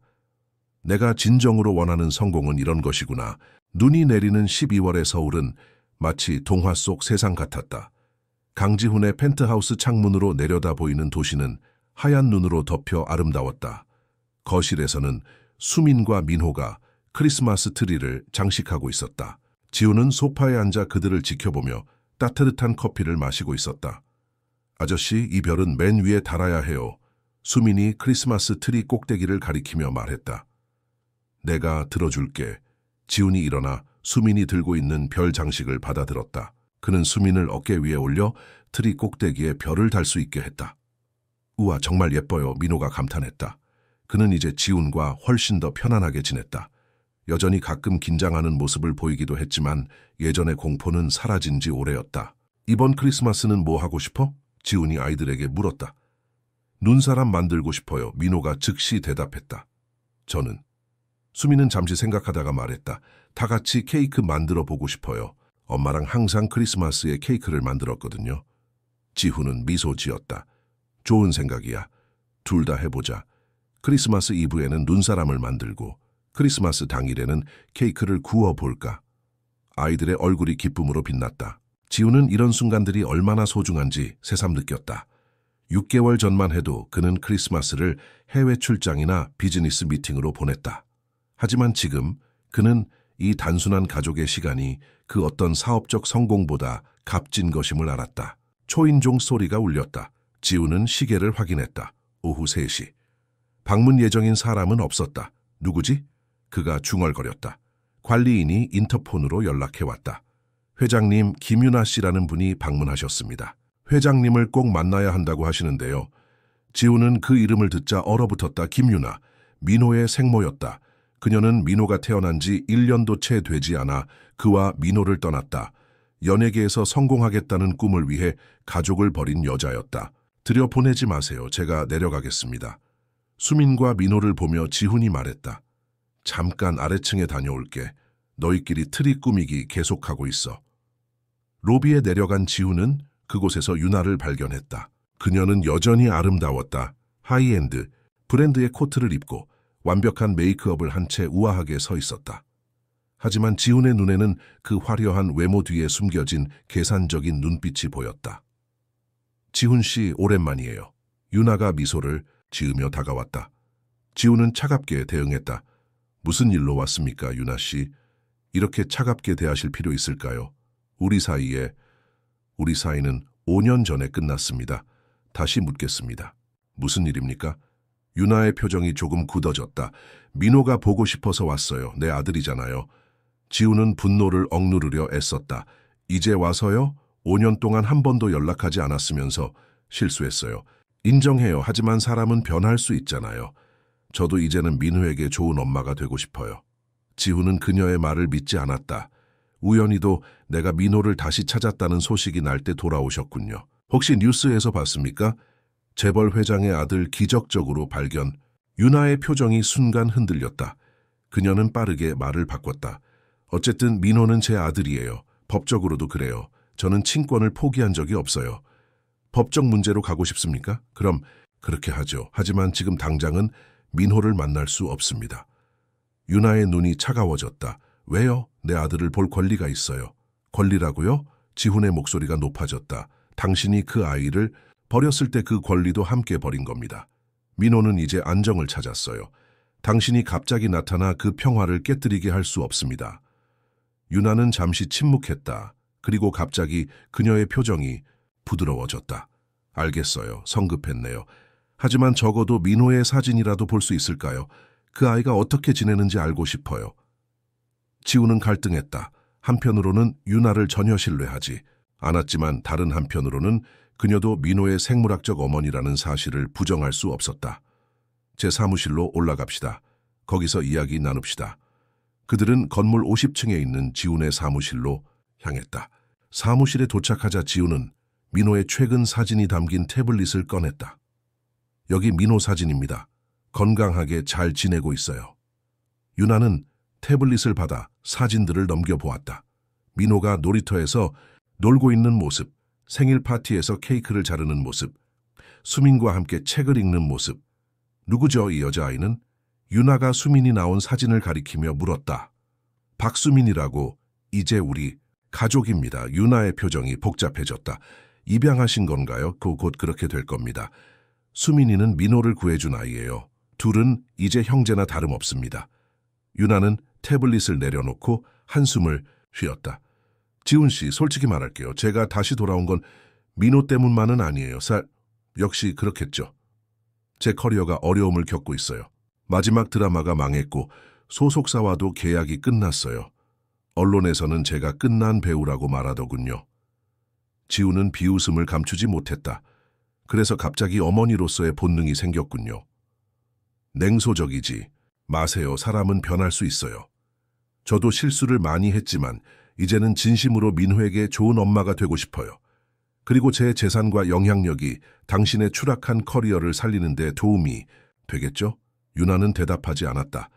내가 진정으로 원하는 성공은 이런 것이구나. 눈이 내리는 12월의 서울은 마치 동화 속 세상 같았다. 강지훈의 펜트하우스 창문으로 내려다 보이는 도시는 하얀 눈으로 덮여 아름다웠다. 거실에서는 수민과 민호가 크리스마스 트리를 장식하고 있었다. 지훈은 소파에 앉아 그들을 지켜보며 따뜻한 커피를 마시고 있었다. 아저씨, 이 별은 맨 위에 달아야 해요. 수민이 크리스마스 트리 꼭대기를 가리키며 말했다. 내가 들어줄게. 지훈이 일어나 수민이 들고 있는 별 장식을 받아들었다. 그는 수민을 어깨 위에 올려 트리 꼭대기에 별을 달 수 있게 했다. 우와, 정말 예뻐요. 민호가 감탄했다. 그는 이제 지훈과 훨씬 더 편안하게 지냈다. 여전히 가끔 긴장하는 모습을 보이기도 했지만 예전의 공포는 사라진 지 오래였다. 이번 크리스마스는 뭐 하고 싶어? 지훈이 아이들에게 물었다. 눈사람 만들고 싶어요. 민호가 즉시 대답했다. 저는. 수민은 잠시 생각하다가 말했다. 다 같이 케이크 만들어 보고 싶어요. 엄마랑 항상 크리스마스에 케이크를 만들었거든요. 지훈은 미소 지었다. 좋은 생각이야. 둘 다 해보자. 크리스마스 이브에는 눈사람을 만들고 크리스마스 당일에는 케이크를 구워볼까. 아이들의 얼굴이 기쁨으로 빛났다. 지훈은 이런 순간들이 얼마나 소중한지 새삼 느꼈다. 6개월 전만 해도 그는 크리스마스를 해외 출장이나 비즈니스 미팅으로 보냈다. 하지만 지금 그는 이 단순한 가족의 시간이 그 어떤 사업적 성공보다 값진 것임을 알았다. 초인종 소리가 울렸다. 지훈은 시계를 확인했다. 오후 3시. 방문 예정인 사람은 없었다. 누구지? 그가 중얼거렸다. 관리인이 인터폰으로 연락해왔다. 회장님, 김유나 씨라는 분이 방문하셨습니다. 회장님을 꼭 만나야 한다고 하시는데요. 지훈은 그 이름을 듣자 얼어붙었다. 김유나, 민호의 생모였다. 그녀는 민호가 태어난 지 1년도 채 되지 않아 그와 민호를 떠났다. 연예계에서 성공하겠다는 꿈을 위해 가족을 버린 여자였다. 들여보내지 마세요. 제가 내려가겠습니다. 수민과 민호를 보며 지훈이 말했다. 잠깐 아래층에 다녀올게. 너희끼리 트리 꾸미기 계속하고 있어. 로비에 내려간 지훈은 그곳에서 유나를 발견했다. 그녀는 여전히 아름다웠다. 하이엔드, 브랜드의 코트를 입고 완벽한 메이크업을 한 채 우아하게 서 있었다. 하지만 지훈의 눈에는 그 화려한 외모 뒤에 숨겨진 계산적인 눈빛이 보였다. 지훈 씨, 오랜만이에요. 유나가 미소를 지으며 다가왔다. 지훈은 차갑게 대응했다. 무슨 일로 왔습니까, 유나 씨? 이렇게 차갑게 대하실 필요 있을까요? 우리 사이는 5년 전에 끝났습니다. 다시 묻겠습니다. 무슨 일입니까? 유나의 표정이 조금 굳어졌다. 민호가 보고 싶어서 왔어요. 내 아들이잖아요. 지훈은 분노를 억누르려 애썼다. 이제 와서요? 5년 동안 한 번도 연락하지 않았으면서. 실수했어요. 인정해요. 하지만 사람은 변할 수 있잖아요. 저도 이제는 민호에게 좋은 엄마가 되고 싶어요. 지훈은 그녀의 말을 믿지 않았다. 우연히도 내가 민호를 다시 찾았다는 소식이 날 때 돌아오셨군요. 혹시 뉴스에서 봤습니까? 재벌 회장의 아들 기적적으로 발견. 유나의 표정이 순간 흔들렸다. 그녀는 빠르게 말을 바꿨다. 어쨌든 민호는 제 아들이에요. 법적으로도 그래요. 저는 친권을 포기한 적이 없어요. 법적 문제로 가고 싶습니까? 그럼 그렇게 하죠. 하지만 지금 당장은 민호를 만날 수 없습니다. 유나의 눈이 차가워졌다. 왜요? 내 아들을 볼 권리가 있어요. 권리라고요? 지훈의 목소리가 높아졌다. 당신이 그 아이를 버렸을 때 그 권리도 함께 버린 겁니다. 민호는 이제 안정을 찾았어요. 당신이 갑자기 나타나 그 평화를 깨뜨리게 할 수 없습니다. 유나는 잠시 침묵했다. 그리고 갑자기 그녀의 표정이 부드러워졌다. 알겠어요. 성급했네요. 하지만 적어도 민호의 사진이라도 볼 수 있을까요? 그 아이가 어떻게 지내는지 알고 싶어요. 지우는 갈등했다. 한편으로는 유나를 전혀 신뢰하지 않았지만 다른 한편으로는 그녀도 민호의 생물학적 어머니라는 사실을 부정할 수 없었다. 제 사무실로 올라갑시다. 거기서 이야기 나눕시다. 그들은 건물 50층에 있는 지훈의 사무실로 향했다. 사무실에 도착하자 지훈은 민호의 최근 사진이 담긴 태블릿을 꺼냈다. 여기 민호 사진입니다. 건강하게 잘 지내고 있어요. 유나는 태블릿을 받아 사진들을 넘겨보았다. 민호가 놀이터에서 놀고 있는 모습, 생일 파티에서 케이크를 자르는 모습, 수민과 함께 책을 읽는 모습. 누구죠, 이 여자아이는? 유나가 수민이 나온 사진을 가리키며 물었다. 박수민이라고. 이제 우리 가족입니다. 유나의 표정이 복잡해졌다. 입양하신 건가요? 곧 그렇게 될 겁니다. 수민이는 민호를 구해준 아이예요. 둘은 이제 형제나 다름없습니다. 유나는 태블릿을 내려놓고 한숨을 쉬었다. 지훈 씨, 솔직히 말할게요. 제가 다시 돌아온 건 민호 때문만은 아니에요. 역시 그렇겠죠. 제 커리어가 어려움을 겪고 있어요. 마지막 드라마가 망했고 소속사와도 계약이 끝났어요. 언론에서는 제가 끝난 배우라고 말하더군요. 지훈은 비웃음을 감추지 못했다. 그래서 갑자기 어머니로서의 본능이 생겼군요. 냉소적이지 마세요. 사람은 변할 수 있어요. 저도 실수를 많이 했지만 이제는 진심으로 민호에게 좋은 엄마가 되고 싶어요. 그리고 제 재산과 영향력이 당신의 추락한 커리어를 살리는 데 도움이 되겠죠? 유나는 대답하지 않았다.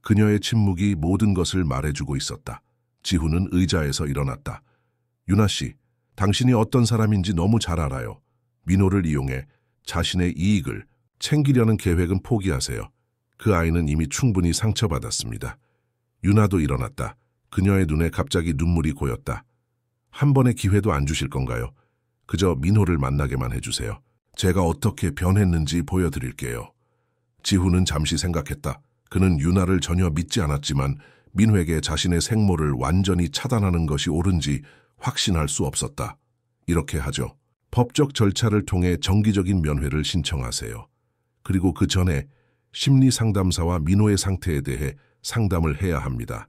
그녀의 침묵이 모든 것을 말해주고 있었다. 지훈은 의자에서 일어났다. 유나 씨, 당신이 어떤 사람인지 너무 잘 알아요. 민호를 이용해 자신의 이익을 챙기려는 계획은 포기하세요. 그 아이는 이미 충분히 상처받았습니다. 유나도 일어났다. 그녀의 눈에 갑자기 눈물이 고였다. 한 번의 기회도 안 주실 건가요? 그저 민호를 만나게만 해주세요. 제가 어떻게 변했는지 보여드릴게요. 지훈은 잠시 생각했다. 그는 유나를 전혀 믿지 않았지만 민호에게 자신의 생모를 완전히 차단하는 것이 옳은지 확신할 수 없었다. 이렇게 하죠. 법적 절차를 통해 정기적인 면회를 신청하세요. 그리고 그 전에 심리상담사와 민호의 상태에 대해 상담을 해야 합니다.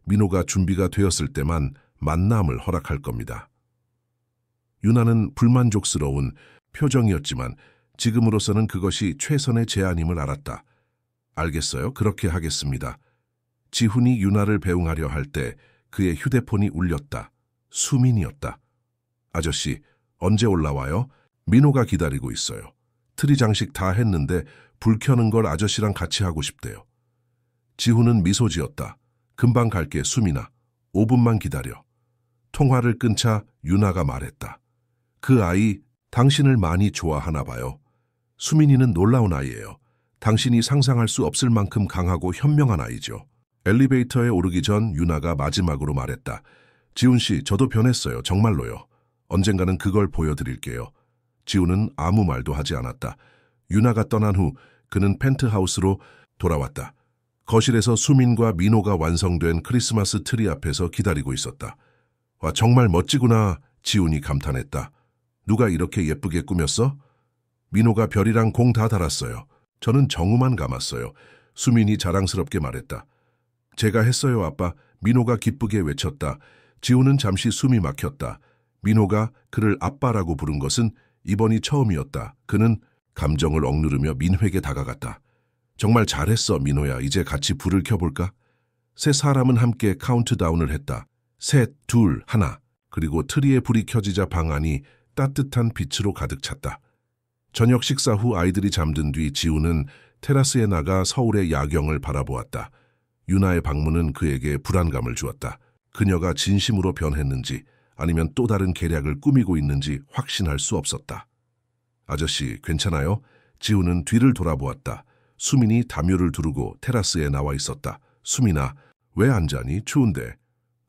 민호가 준비가 되었을 때만 만남을 허락할 겁니다. 유나는 불만족스러운 표정이었지만 지금으로서는 그것이 최선의 제안임을 알았다. 알겠어요. 그렇게 하겠습니다. 지훈이 유나를 배웅하려 할 때 그의 휴대폰이 울렸다. 수민이었다. 아저씨, 언제 올라와요? 민호가 기다리고 있어요. 트리 장식 다 했는데 불 켜는 걸 아저씨랑 같이 하고 싶대요. 지훈은 미소 지었다. 금방 갈게, 수민아. 5분만 기다려. 통화를 끊자 유나가 말했다. 그 아이 당신을 많이 좋아하나 봐요. 수민이는 놀라운 아이예요. 당신이 상상할 수 없을 만큼 강하고 현명한 아이죠. 엘리베이터에 오르기 전 유나가 마지막으로 말했다. 지훈 씨, 저도 변했어요. 정말로요. 언젠가는 그걸 보여드릴게요. 지훈은 아무 말도 하지 않았다. 유나가 떠난 후 그는 펜트하우스로 돌아왔다. 거실에서 수민과 민호가 완성된 크리스마스 트리 앞에서 기다리고 있었다. 와, 정말 멋지구나. 지훈이 감탄했다. 누가 이렇게 예쁘게 꾸몄어? 민호가 별이랑 공 다 달았어요. 저는 정우만 감았어요. 수민이 자랑스럽게 말했다. 제가 했어요, 아빠. 민호가 기쁘게 외쳤다. 지훈은 잠시 숨이 막혔다. 민호가 그를 아빠라고 부른 것은 이번이 처음이었다. 그는 감정을 억누르며 민호에게 다가갔다. 정말 잘했어, 민호야. 이제 같이 불을 켜볼까? 세 사람은 함께 카운트다운을 했다. 셋, 둘, 하나. 그리고 트리에 불이 켜지자 방 안이 따뜻한 빛으로 가득 찼다. 저녁 식사 후 아이들이 잠든 뒤 지훈은 테라스에 나가 서울의 야경을 바라보았다. 유나의 방문은 그에게 불안감을 주었다. 그녀가 진심으로 변했는지 아니면 또 다른 계략을 꾸미고 있는지 확신할 수 없었다. 아저씨, 괜찮아요? 지훈은 뒤를 돌아보았다. 수민이 담요를 두르고 테라스에 나와 있었다. 수민아, 왜 안 자니? 추운데.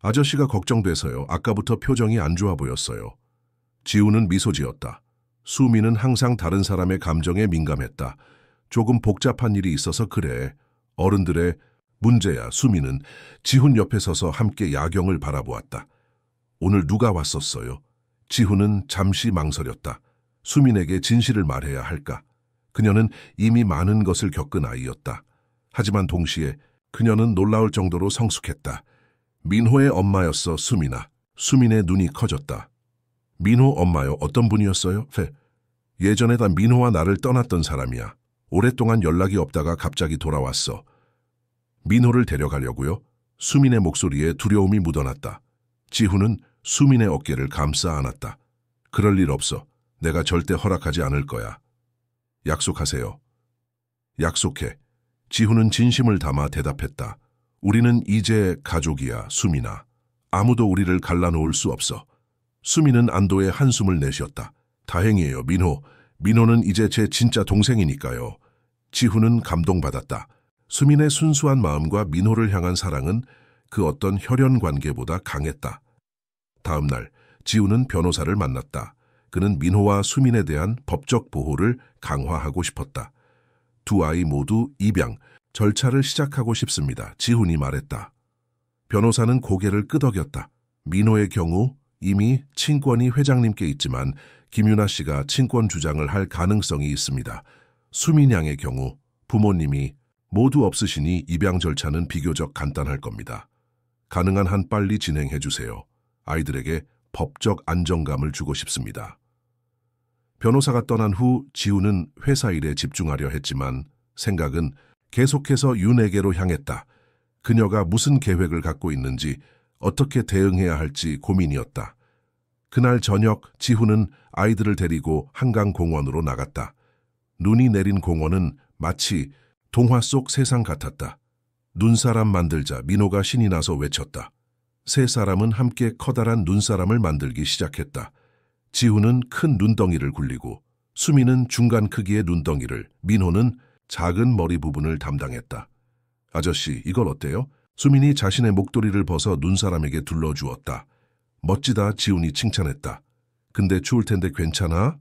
아저씨가 걱정돼서요. 아까부터 표정이 안 좋아 보였어요. 지훈은 미소 지었다. 수민은 항상 다른 사람의 감정에 민감했다. 조금 복잡한 일이 있어서 그래. 어른들의 문제야 수미는 지훈 옆에 서서 함께 야경을 바라보았다. 오늘 누가 왔었어요? 지훈은 잠시 망설였다. 수민에게 진실을 말해야 할까? 그녀는 이미 많은 것을 겪은 아이였다. 하지만 동시에 그녀는 놀라울 정도로 성숙했다. 민호의 엄마였어, 수민아. 수민의 눈이 커졌다. 민호 엄마요? 어떤 분이었어요? 예전에 다 민호와 나를 떠났던 사람이야. 오랫동안 연락이 없다가 갑자기 돌아왔어. 민호를 데려가려고요? 수민의 목소리에 두려움이 묻어났다. 지훈은 수민의 어깨를 감싸 안았다. 그럴 일 없어. 내가 절대 허락하지 않을 거야. 약속하세요. 약속해. 지훈은 진심을 담아 대답했다. 우리는 이제 가족이야, 수민아. 아무도 우리를 갈라놓을 수 없어. 수민은 안도의 한숨을 내쉬었다. 다행이에요, 민호. 민호는 이제 제 진짜 동생이니까요. 지훈은 감동받았다. 수민의 순수한 마음과 민호를 향한 사랑은 그 어떤 혈연 관계보다 강했다. 다음 날 지훈은 변호사를 만났다. 그는 민호와 수민에 대한 법적 보호를 강화하고 싶었다. 두 아이 모두 입양, 절차를 시작하고 싶습니다. 지훈이 말했다. 변호사는 고개를 끄덕였다. 민호의 경우 이미 친권이 회장님께 있지만 김유나 씨가 친권 주장을 할 가능성이 있습니다. 수민 양의 경우 부모님이 모두 없으시니 입양 절차는 비교적 간단할 겁니다. 가능한 한 빨리 진행해 주세요. 아이들에게 법적 안정감을 주고 싶습니다. 변호사가 떠난 후 지훈은 회사 일에 집중하려 했지만 생각은 계속해서 윤에게로 향했다. 그녀가 무슨 계획을 갖고 있는지 어떻게 대응해야 할지 고민이었다. 그날 저녁 지훈은 아이들을 데리고 한강공원으로 나갔다. 눈이 내린 공원은 마치 동화 속 세상 같았다. 눈사람 만들자 민호가 신이 나서 외쳤다. 세 사람은 함께 커다란 눈사람을 만들기 시작했다. 지훈은 큰 눈덩이를 굴리고 수미는 중간 크기의 눈덩이를, 민호는 작은 머리 부분을 담당했다. 아저씨, 이걸 어때요? 수민이 자신의 목도리를 벗어 눈사람에게 둘러주었다. 멋지다, 지훈이 칭찬했다. 근데 추울 텐데 괜찮아?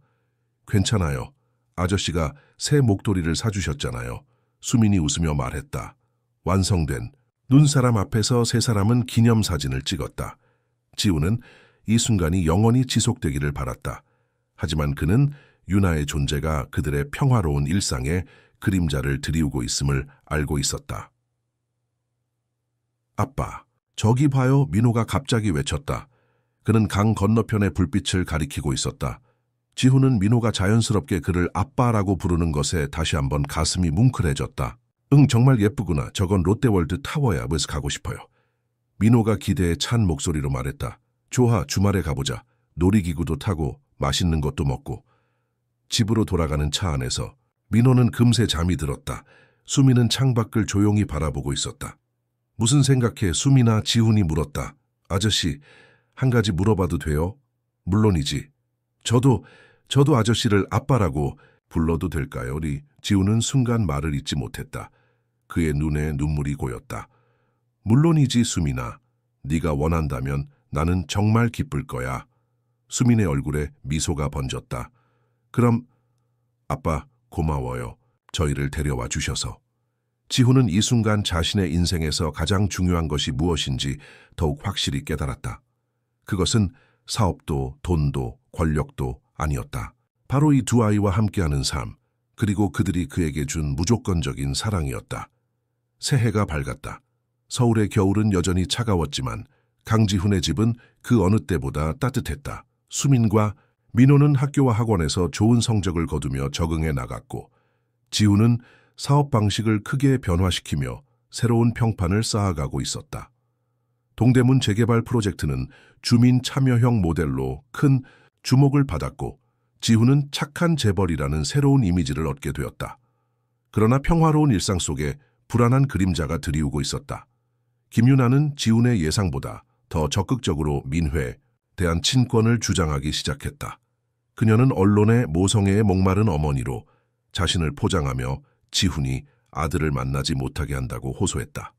괜찮아요. 아저씨가 새 목도리를 사주셨잖아요. 수민이 웃으며 말했다. 완성된 눈사람 앞에서 세 사람은 기념사진을 찍었다. 지훈은 이 순간이 영원히 지속되기를 바랐다. 하지만 그는 유나의 존재가 그들의 평화로운 일상에 그림자를 드리우고 있음을 알고 있었다. 아빠, 저기 봐요. 민호가 갑자기 외쳤다. 그는 강 건너편의 불빛을 가리키고 있었다. 지훈은 민호가 자연스럽게 그를 아빠라고 부르는 것에 다시 한번 가슴이 뭉클해졌다. 응, 정말 예쁘구나. 저건 롯데월드 타워야. 그래서 가고 싶어요. 민호가 기대에 찬 목소리로 말했다. 좋아, 주말에 가보자. 놀이기구도 타고 맛있는 것도 먹고. 집으로 돌아가는 차 안에서 민호는 금세 잠이 들었다. 수미는 창밖을 조용히 바라보고 있었다. 무슨 생각해? 수미나 지훈이 물었다. 아저씨, 한 가지 물어봐도 돼요? 물론이지. 저도 아저씨를 아빠라고 불러도 될까요? 지훈은 순간 말을 잇지 못했다. 그의 눈에 눈물이 고였다. 물론이지, 수민아. 네가 원한다면 나는 정말 기쁠 거야. 수민의 얼굴에 미소가 번졌다. 그럼 아빠 고마워요. 저희를 데려와 주셔서. 지훈은 이 순간 자신의 인생에서 가장 중요한 것이 무엇인지 더욱 확실히 깨달았다. 그것은 사업도 돈도 권력도 아니었다. 바로 이 두 아이와 함께하는 삶, 그리고 그들이 그에게 준 무조건적인 사랑이었다. 새해가 밝았다. 서울의 겨울은 여전히 차가웠지만 강지훈의 집은 그 어느 때보다 따뜻했다. 수민과 민호는 학교와 학원에서 좋은 성적을 거두며 적응해 나갔고, 지훈은 사업 방식을 크게 변화시키며 새로운 평판을 쌓아가고 있었다. 동대문 재개발 프로젝트는 주민 참여형 모델로 큰 주목을 받았고, 지훈은 착한 재벌이라는 새로운 이미지를 얻게 되었다. 그러나 평화로운 일상 속에 불안한 그림자가 드리우고 있었다. 김유나는 지훈의 예상보다 더 적극적으로 민회에 대한 친권을 주장하기 시작했다. 그녀는 언론의 모성애에 목마른 어머니로 자신을 포장하며 지훈이 아들을 만나지 못하게 한다고 호소했다.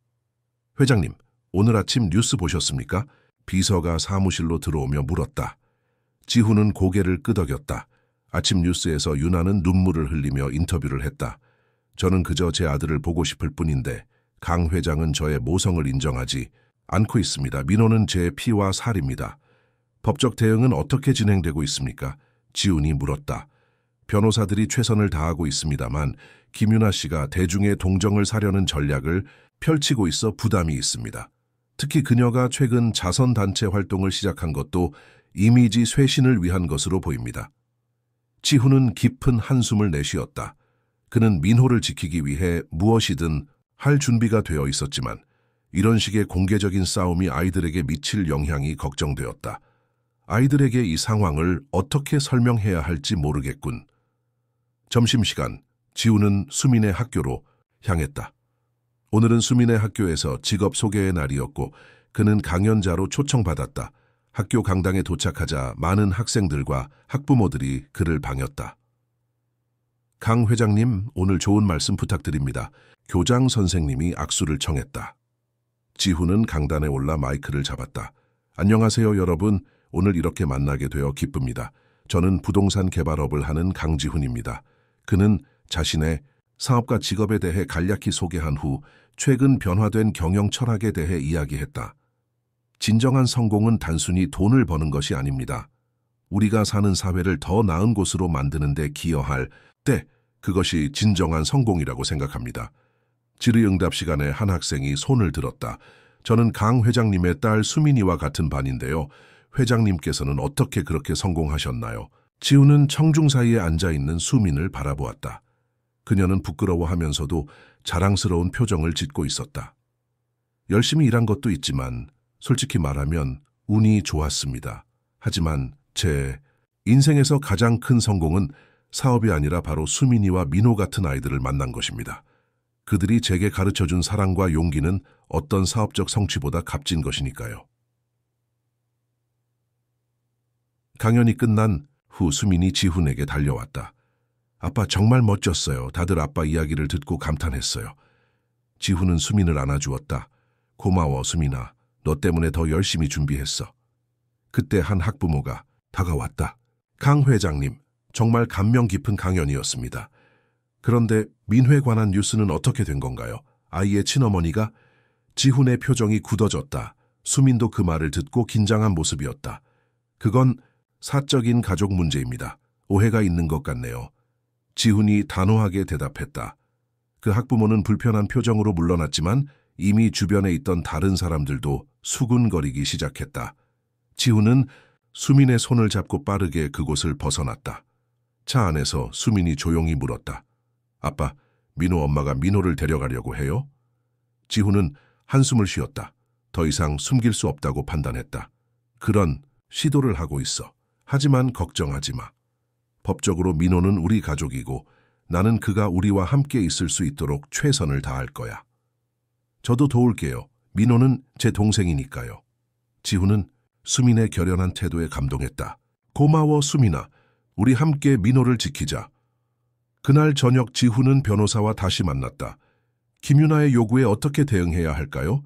회장님, 오늘 아침 뉴스 보셨습니까? 비서가 사무실로 들어오며 물었다. 지훈은 고개를 끄덕였다. 아침 뉴스에서 유나는 눈물을 흘리며 인터뷰를 했다. 저는 그저 제 아들을 보고 싶을 뿐인데 강 회장은 저의 모성을 인정하지 않고 있습니다. 민호는 제 피와 살입니다. 법적 대응은 어떻게 진행되고 있습니까? 지훈이 물었다. 변호사들이 최선을 다하고 있습니다만 김윤아 씨가 대중의 동정을 사려는 전략을 펼치고 있어 부담이 있습니다. 특히 그녀가 최근 자선단체 활동을 시작한 것도 이미지 쇄신을 위한 것으로 보입니다. 지훈은 깊은 한숨을 내쉬었다. 그는 민호를 지키기 위해 무엇이든 할 준비가 되어 있었지만 이런 식의 공개적인 싸움이 아이들에게 미칠 영향이 걱정되었다. 아이들에게 이 상황을 어떻게 설명해야 할지 모르겠군. 점심시간, 지훈은 수민의 학교로 향했다. 오늘은 수민의 학교에서 직업 소개의 날이었고 그는 강연자로 초청받았다. 학교 강당에 도착하자 많은 학생들과 학부모들이 그를 반겼다. 강 회장님, 오늘 좋은 말씀 부탁드립니다. 교장 선생님이 악수를 청했다. 지훈은 강단에 올라 마이크를 잡았다. 안녕하세요 여러분. 오늘 이렇게 만나게 되어 기쁩니다. 저는 부동산 개발업을 하는 강지훈입니다. 그는 자신의 사업과 직업에 대해 간략히 소개한 후 최근 변화된 경영 철학에 대해 이야기했다. 진정한 성공은 단순히 돈을 버는 것이 아닙니다. 우리가 사는 사회를 더 나은 곳으로 만드는 데 기여할 때 그것이 진정한 성공이라고 생각합니다. 질의응답 시간에 한 학생이 손을 들었다. 저는 강 회장님의 딸 수민이와 같은 반인데요. 회장님께서는 어떻게 그렇게 성공하셨나요? 지훈은 청중 사이에 앉아있는 수민을 바라보았다. 그녀는 부끄러워하면서도 자랑스러운 표정을 짓고 있었다. 열심히 일한 것도 있지만 솔직히 말하면 운이 좋았습니다. 하지만 제 인생에서 가장 큰 성공은 사업이 아니라 바로 수민이와 민호 같은 아이들을 만난 것입니다. 그들이 제게 가르쳐준 사랑과 용기는 어떤 사업적 성취보다 값진 것이니까요. 강연이 끝난 후 수민이 지훈에게 달려왔다. 아빠 정말 멋졌어요. 다들 아빠 이야기를 듣고 감탄했어요. 지훈은 수민을 안아주었다. 고마워 수민아. 너 때문에 더 열심히 준비했어. 그때 한 학부모가 다가왔다. 강 회장님, 정말 감명 깊은 강연이었습니다. 그런데 민회에 관한 뉴스는 어떻게 된 건가요? 아이의 친어머니가? 지훈의 표정이 굳어졌다. 수민도 그 말을 듣고 긴장한 모습이었다. 그건 사적인 가족 문제입니다. 오해가 있는 것 같네요. 지훈이 단호하게 대답했다. 그 학부모는 불편한 표정으로 물러났지만 이미 주변에 있던 다른 사람들도 수군거리기 시작했다. 지훈은 수민의 손을 잡고 빠르게 그곳을 벗어났다. 차 안에서 수민이 조용히 물었다. 아빠, 민호 엄마가 민호를 데려가려고 해요? 지훈은 한숨을 쉬었다. 더 이상 숨길 수 없다고 판단했다. 그런 시도를 하고 있어. 하지만 걱정하지 마. 법적으로 민호는 우리 가족이고 나는 그가 우리와 함께 있을 수 있도록 최선을 다할 거야. 저도 도울게요. 민호는 제 동생이니까요. 지훈은 수민의 결연한 태도에 감동했다. 고마워 수민아. 우리 함께 민호를 지키자. 그날 저녁 지훈은 변호사와 다시 만났다. 김윤아의 요구에 어떻게 대응해야 할까요?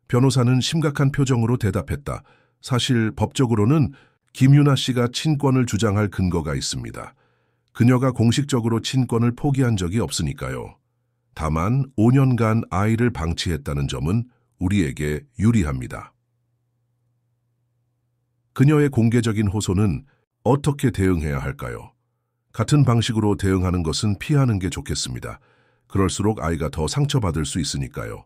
변호사는 심각한 표정으로 대답했다. 사실 법적으로는 김윤아 씨가 친권을 주장할 근거가 있습니다. 그녀가 공식적으로 친권을 포기한 적이 없으니까요. 다만 5년간 아이를 방치했다는 점은 우리에게 유리합니다. 그녀의 공개적인 호소는 어떻게 대응해야 할까요? 같은 방식으로 대응하는 것은 피하는 게 좋겠습니다. 그럴수록 아이가 더 상처받을 수 있으니까요.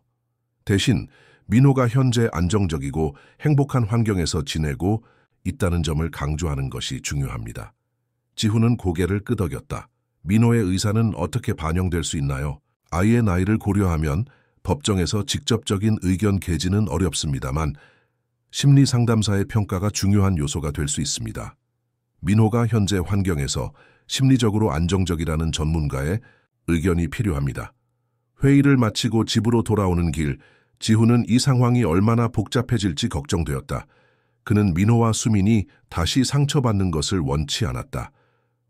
대신 민호가 현재 안정적이고 행복한 환경에서 지내고 있다는 점을 강조하는 것이 중요합니다. 지훈은 고개를 끄덕였다. 민호의 의사는 어떻게 반영될 수 있나요? 아이의 나이를 고려하면 법정에서 직접적인 의견 개진은 어렵습니다만 심리상담사의 평가가 중요한 요소가 될 수 있습니다. 민호가 현재 환경에서 심리적으로 안정적이라는 전문가의 의견이 필요합니다. 회의를 마치고 집으로 돌아오는 길, 지훈은 이 상황이 얼마나 복잡해질지 걱정되었다. 그는 민호와 수민이 다시 상처받는 것을 원치 않았다.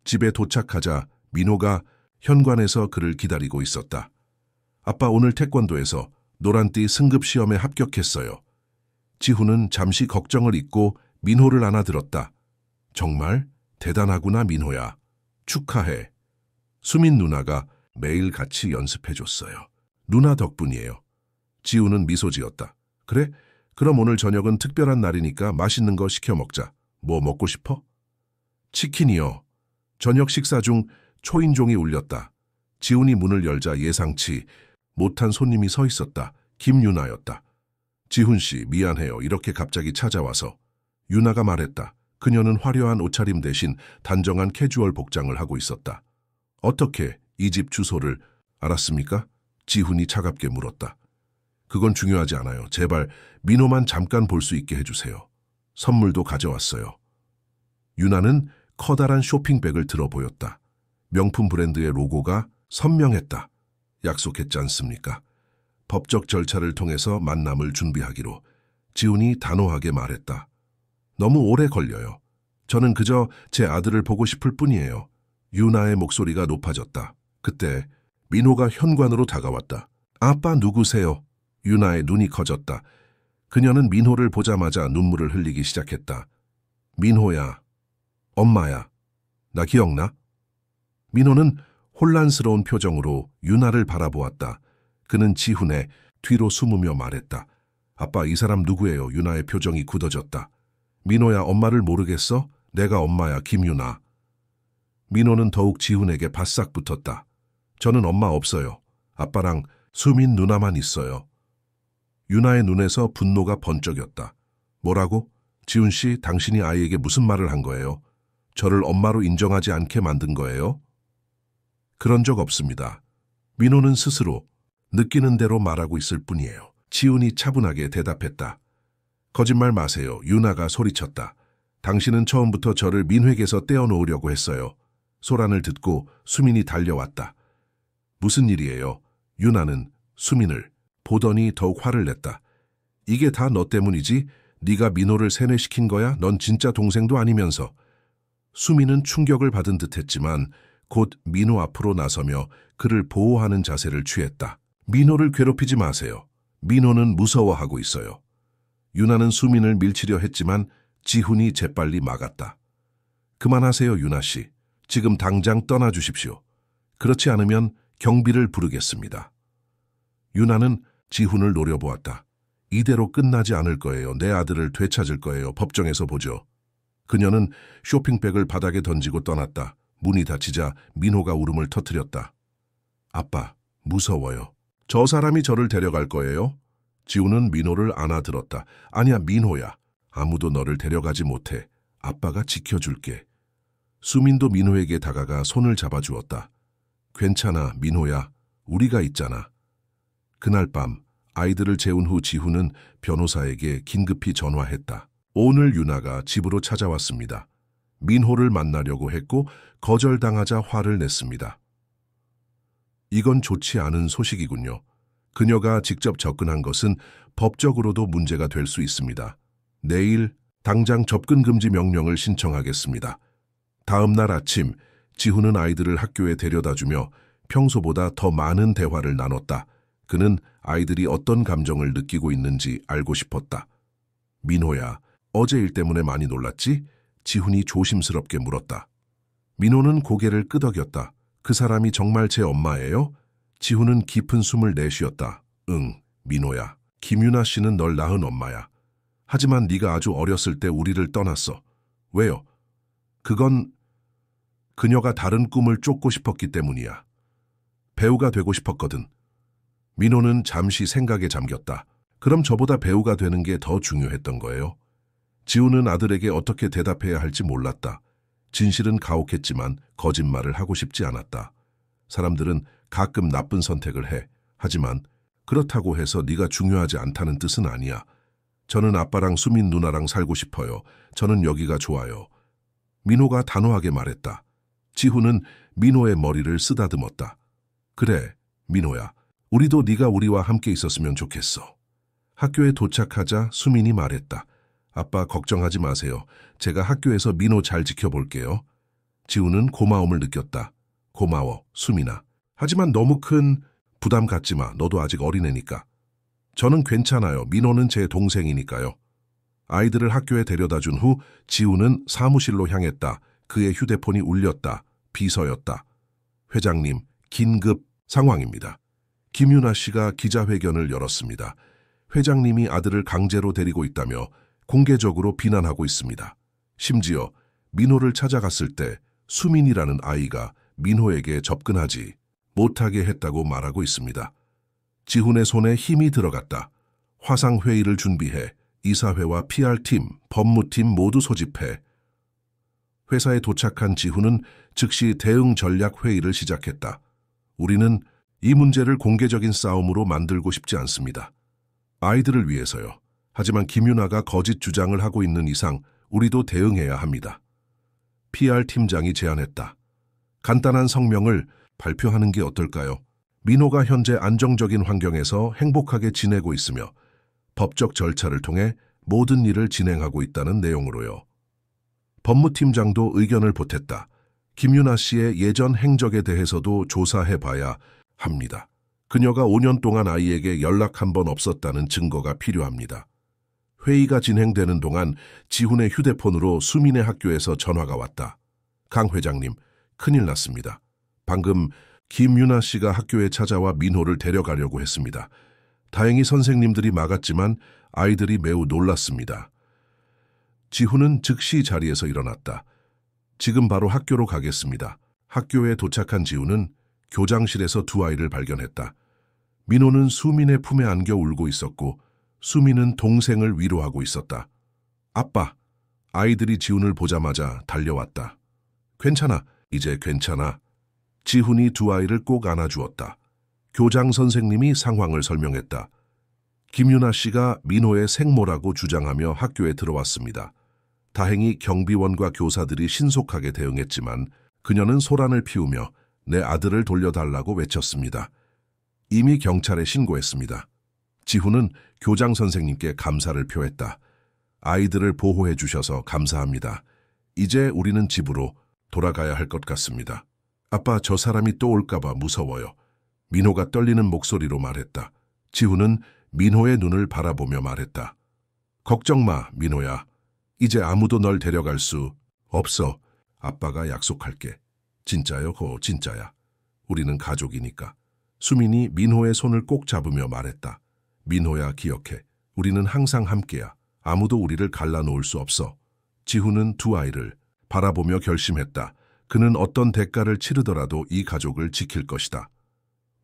집에 도착하자 민호가 현관에서 그를 기다리고 있었다. 아빠 오늘 태권도에서 노란띠 승급 시험에 합격했어요. 지훈은 잠시 걱정을 잊고 민호를 안아들었다. 정말 대단하구나 민호야. 축하해. 수민 누나가 매일 같이 연습해줬어요. 누나 덕분이에요. 지우는 미소 지었다. 그래? 그럼 오늘 저녁은 특별한 날이니까 맛있는 거 시켜 먹자. 뭐 먹고 싶어? 치킨이요. 저녁 식사 중 초인종이 울렸다. 지훈이 문을 열자 예상치 못한 손님이 서 있었다. 김유나였다. 지훈 씨, 미안해요. 이렇게 갑자기 찾아와서. 유나가 말했다. 그녀는 화려한 옷차림 대신 단정한 캐주얼 복장을 하고 있었다. 어떻게 이 집 주소를 알았습니까? 지훈이 차갑게 물었다. 그건 중요하지 않아요. 제발 민호만 잠깐 볼 수 있게 해주세요. 선물도 가져왔어요. 유나는 커다란 쇼핑백을 들어 보였다. 명품 브랜드의 로고가 선명했다. 약속했지 않습니까? 법적 절차를 통해서 만남을 준비하기로. 지훈이 단호하게 말했다. 너무 오래 걸려요. 저는 그저 제 아들을 보고 싶을 뿐이에요. 유나의 목소리가 높아졌다. 그때 민호가 현관으로 다가왔다. 아빠 누구세요? 유나의 눈이 커졌다. 그녀는 민호를 보자마자 눈물을 흘리기 시작했다. 민호야, 엄마야, 나 기억나? 민호는 혼란스러운 표정으로 유나를 바라보았다. 그는 지훈의 뒤로 숨으며 말했다. 아빠, 이 사람 누구예요? 유나의 표정이 굳어졌다. 민호야, 엄마를 모르겠어? 내가 엄마야, 김유나. 민호는 더욱 지훈에게 바싹 붙었다. 저는 엄마 없어요. 아빠랑 수민 누나만 있어요. 유나의 눈에서 분노가 번쩍였다. 뭐라고? 지훈 씨, 당신이 아이에게 무슨 말을 한 거예요? 저를 엄마로 인정하지 않게 만든 거예요? 그런 적 없습니다. 민호는 스스로 느끼는 대로 말하고 있을 뿐이에요. 지훈이 차분하게 대답했다. 거짓말 마세요. 유나가 소리쳤다. 당신은 처음부터 저를 민회에게서 떼어놓으려고 했어요. 소란을 듣고 수민이 달려왔다. 무슨 일이에요? 유나는 수민을 보더니 더욱 화를 냈다. 이게 다 너 때문이지? 네가 민호를 세뇌시킨 거야? 넌 진짜 동생도 아니면서. 수민은 충격을 받은 듯했지만 곧 민호 앞으로 나서며 그를 보호하는 자세를 취했다. 민호를 괴롭히지 마세요. 민호는 무서워하고 있어요. 유나는 수민을 밀치려 했지만 지훈이 재빨리 막았다. 그만하세요, 유나 씨. 지금 당장 떠나주십시오. 그렇지 않으면 경비를 부르겠습니다. 유나는 지훈을 노려보았다. 이대로 끝나지 않을 거예요. 내 아들을 되찾을 거예요. 법정에서 보죠. 그녀는 쇼핑백을 바닥에 던지고 떠났다. 문이 닫히자 민호가 울음을 터뜨렸다. 아빠, 무서워요. 저 사람이 저를 데려갈 거예요? 지훈은 민호를 안아들었다. 아니야, 민호야. 아무도 너를 데려가지 못해. 아빠가 지켜줄게. 수민도 민호에게 다가가 손을 잡아주었다. 괜찮아, 민호야. 우리가 있잖아. 그날 밤 아이들을 재운 후 지훈은 변호사에게 긴급히 전화했다. 오늘 유나가 집으로 찾아왔습니다. 민호를 만나려고 했고 거절당하자 화를 냈습니다. 이건 좋지 않은 소식이군요. 그녀가 직접 접근한 것은 법적으로도 문제가 될 수 있습니다. 내일 당장 접근 금지 명령을 신청하겠습니다. 다음 날 아침 지훈은 아이들을 학교에 데려다주며 평소보다 더 많은 대화를 나눴다. 그는 아이들이 어떤 감정을 느끼고 있는지 알고 싶었다. 민호야, 어제 일 때문에 많이 놀랐지? 지훈이 조심스럽게 물었다. 민호는 고개를 끄덕였다. 그 사람이 정말 제 엄마예요? 지훈은 깊은 숨을 내쉬었다. 응, 민호야. 김유나 씨는 널 낳은 엄마야. 하지만 네가 아주 어렸을 때 우리를 떠났어. 왜요? 그건 그녀가 다른 꿈을 쫓고 싶었기 때문이야. 배우가 되고 싶었거든. 민호는 잠시 생각에 잠겼다. 그럼 저보다 배우가 되는 게 더 중요했던 거예요? 지훈은 아들에게 어떻게 대답해야 할지 몰랐다. 진실은 가혹했지만 거짓말을 하고 싶지 않았다. 사람들은 가끔 나쁜 선택을 해. 하지만 그렇다고 해서 네가 중요하지 않다는 뜻은 아니야. 저는 아빠랑 수민 누나랑 살고 싶어요. 저는 여기가 좋아요. 민호가 단호하게 말했다. 지훈은 민호의 머리를 쓰다듬었다. 그래, 민호야. 우리도 네가 우리와 함께 있었으면 좋겠어. 학교에 도착하자 수민이 말했다. 아빠 걱정하지 마세요. 제가 학교에서 민호 잘 지켜볼게요. 지훈은 고마움을 느꼈다. 고마워, 수민아. 하지만 너무 큰 부담 갖지 마. 너도 아직 어린애니까. 저는 괜찮아요. 민호는 제 동생이니까요. 아이들을 학교에 데려다 준 후 지훈은 사무실로 향했다. 그의 휴대폰이 울렸다. 비서였다. 회장님, 긴급 상황입니다. 김윤아 씨가 기자회견을 열었습니다. 회장님이 아들을 강제로 데리고 있다며 공개적으로 비난하고 있습니다. 심지어 민호를 찾아갔을 때 수민이라는 아이가 민호에게 접근하지 못하게 했다고 말하고 있습니다. 지훈의 손에 힘이 들어갔다. 화상회의를 준비해 이사회와 PR팀, 법무팀 모두 소집해. 회사에 도착한 지훈은 즉시 대응 전략 회의를 시작했다. 우리는 이 문제를 공개적인 싸움으로 만들고 싶지 않습니다. 아이들을 위해서요. 하지만 김윤아가 거짓 주장을 하고 있는 이상 우리도 대응해야 합니다. PR팀장이 제안했다. 간단한 성명을 발표하는 게 어떨까요? 민호가 현재 안정적인 환경에서 행복하게 지내고 있으며 법적 절차를 통해 모든 일을 진행하고 있다는 내용으로요. 법무팀장도 의견을 보탰다. 김윤아 씨의 예전 행적에 대해서도 조사해봐야 합니다. 그녀가 5년 동안 아이에게 연락 한 번 없었다는 증거가 필요합니다. 회의가 진행되는 동안 지훈의 휴대폰으로 수민의 학교에서 전화가 왔다. 강 회장님, 큰일 났습니다. 방금 김윤아 씨가 학교에 찾아와 민호를 데려가려고 했습니다. 다행히 선생님들이 막았지만 아이들이 매우 놀랐습니다. 지훈은 즉시 자리에서 일어났다. 지금 바로 학교로 가겠습니다. 학교에 도착한 지훈은 교장실에서 두 아이를 발견했다. 민호는 수민의 품에 안겨 울고 있었고 수민은 동생을 위로하고 있었다. 아빠, 아이들이 지훈을 보자마자 달려왔다. 괜찮아, 이제 괜찮아. 지훈이 두 아이를 꼭 안아주었다. 교장 선생님이 상황을 설명했다. 김윤아 씨가 민호의 생모라고 주장하며 학교에 들어왔습니다. 다행히 경비원과 교사들이 신속하게 대응했지만 그녀는 소란을 피우며 내 아들을 돌려달라고 외쳤습니다. 이미 경찰에 신고했습니다. 지훈은 교장 선생님께 감사를 표했다. 아이들을 보호해 주셔서 감사합니다. 이제 우리는 집으로 돌아가야 할 것 같습니다. 아빠, 저 사람이 또 올까봐 무서워요. 민호가 떨리는 목소리로 말했다. 지훈은 민호의 눈을 바라보며 말했다. 걱정 마, 민호야. 이제 아무도 널 데려갈 수 없어. 아빠가 약속할게. 진짜요? 진짜야. 우리는 가족이니까. 수민이 민호의 손을 꼭 잡으며 말했다. 민호야, 기억해. 우리는 항상 함께야. 아무도 우리를 갈라놓을 수 없어. 지훈은 두 아이를 바라보며 결심했다. 그는 어떤 대가를 치르더라도 이 가족을 지킬 것이다.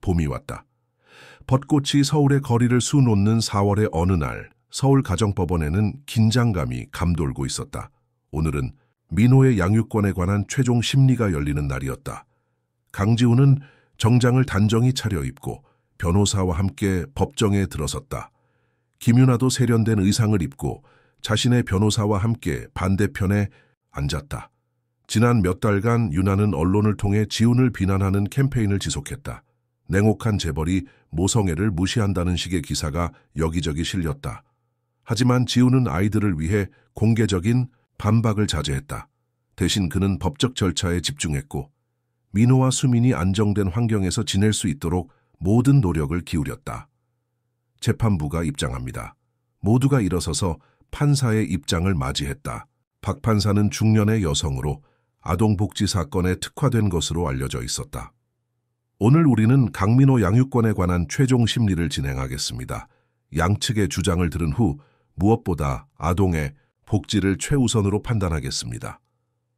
봄이 왔다. 벚꽃이 서울의 거리를 수놓는 4월의 어느 날, 서울가정법원에는 긴장감이 감돌고 있었다. 오늘은 민호의 양육권에 관한 최종 심리가 열리는 날이었다. 강지훈은 정장을 단정히 차려입고 변호사와 함께 법정에 들어섰다. 김윤아도 세련된 의상을 입고 자신의 변호사와 함께 반대편에 앉았다. 지난 몇 달간 윤아는 언론을 통해 지훈을 비난하는 캠페인을 지속했다. 냉혹한 재벌이 모성애를 무시한다는 식의 기사가 여기저기 실렸다. 하지만 지훈은 아이들을 위해 공개적인 반박을 자제했다. 대신 그는 법적 절차에 집중했고 민호와 수민이 안정된 환경에서 지낼 수 있도록 모든 노력을 기울였다. 재판부가 입장합니다. 모두가 일어서서 판사의 입장을 맞이했다. 박 판사는 중년의 여성으로 아동복지 사건에 특화된 것으로 알려져 있었다. 오늘 우리는 강민호 양육권에 관한 최종 심리를 진행하겠습니다. 양측의 주장을 들은 후 무엇보다 아동의 복지를 최우선으로 판단하겠습니다.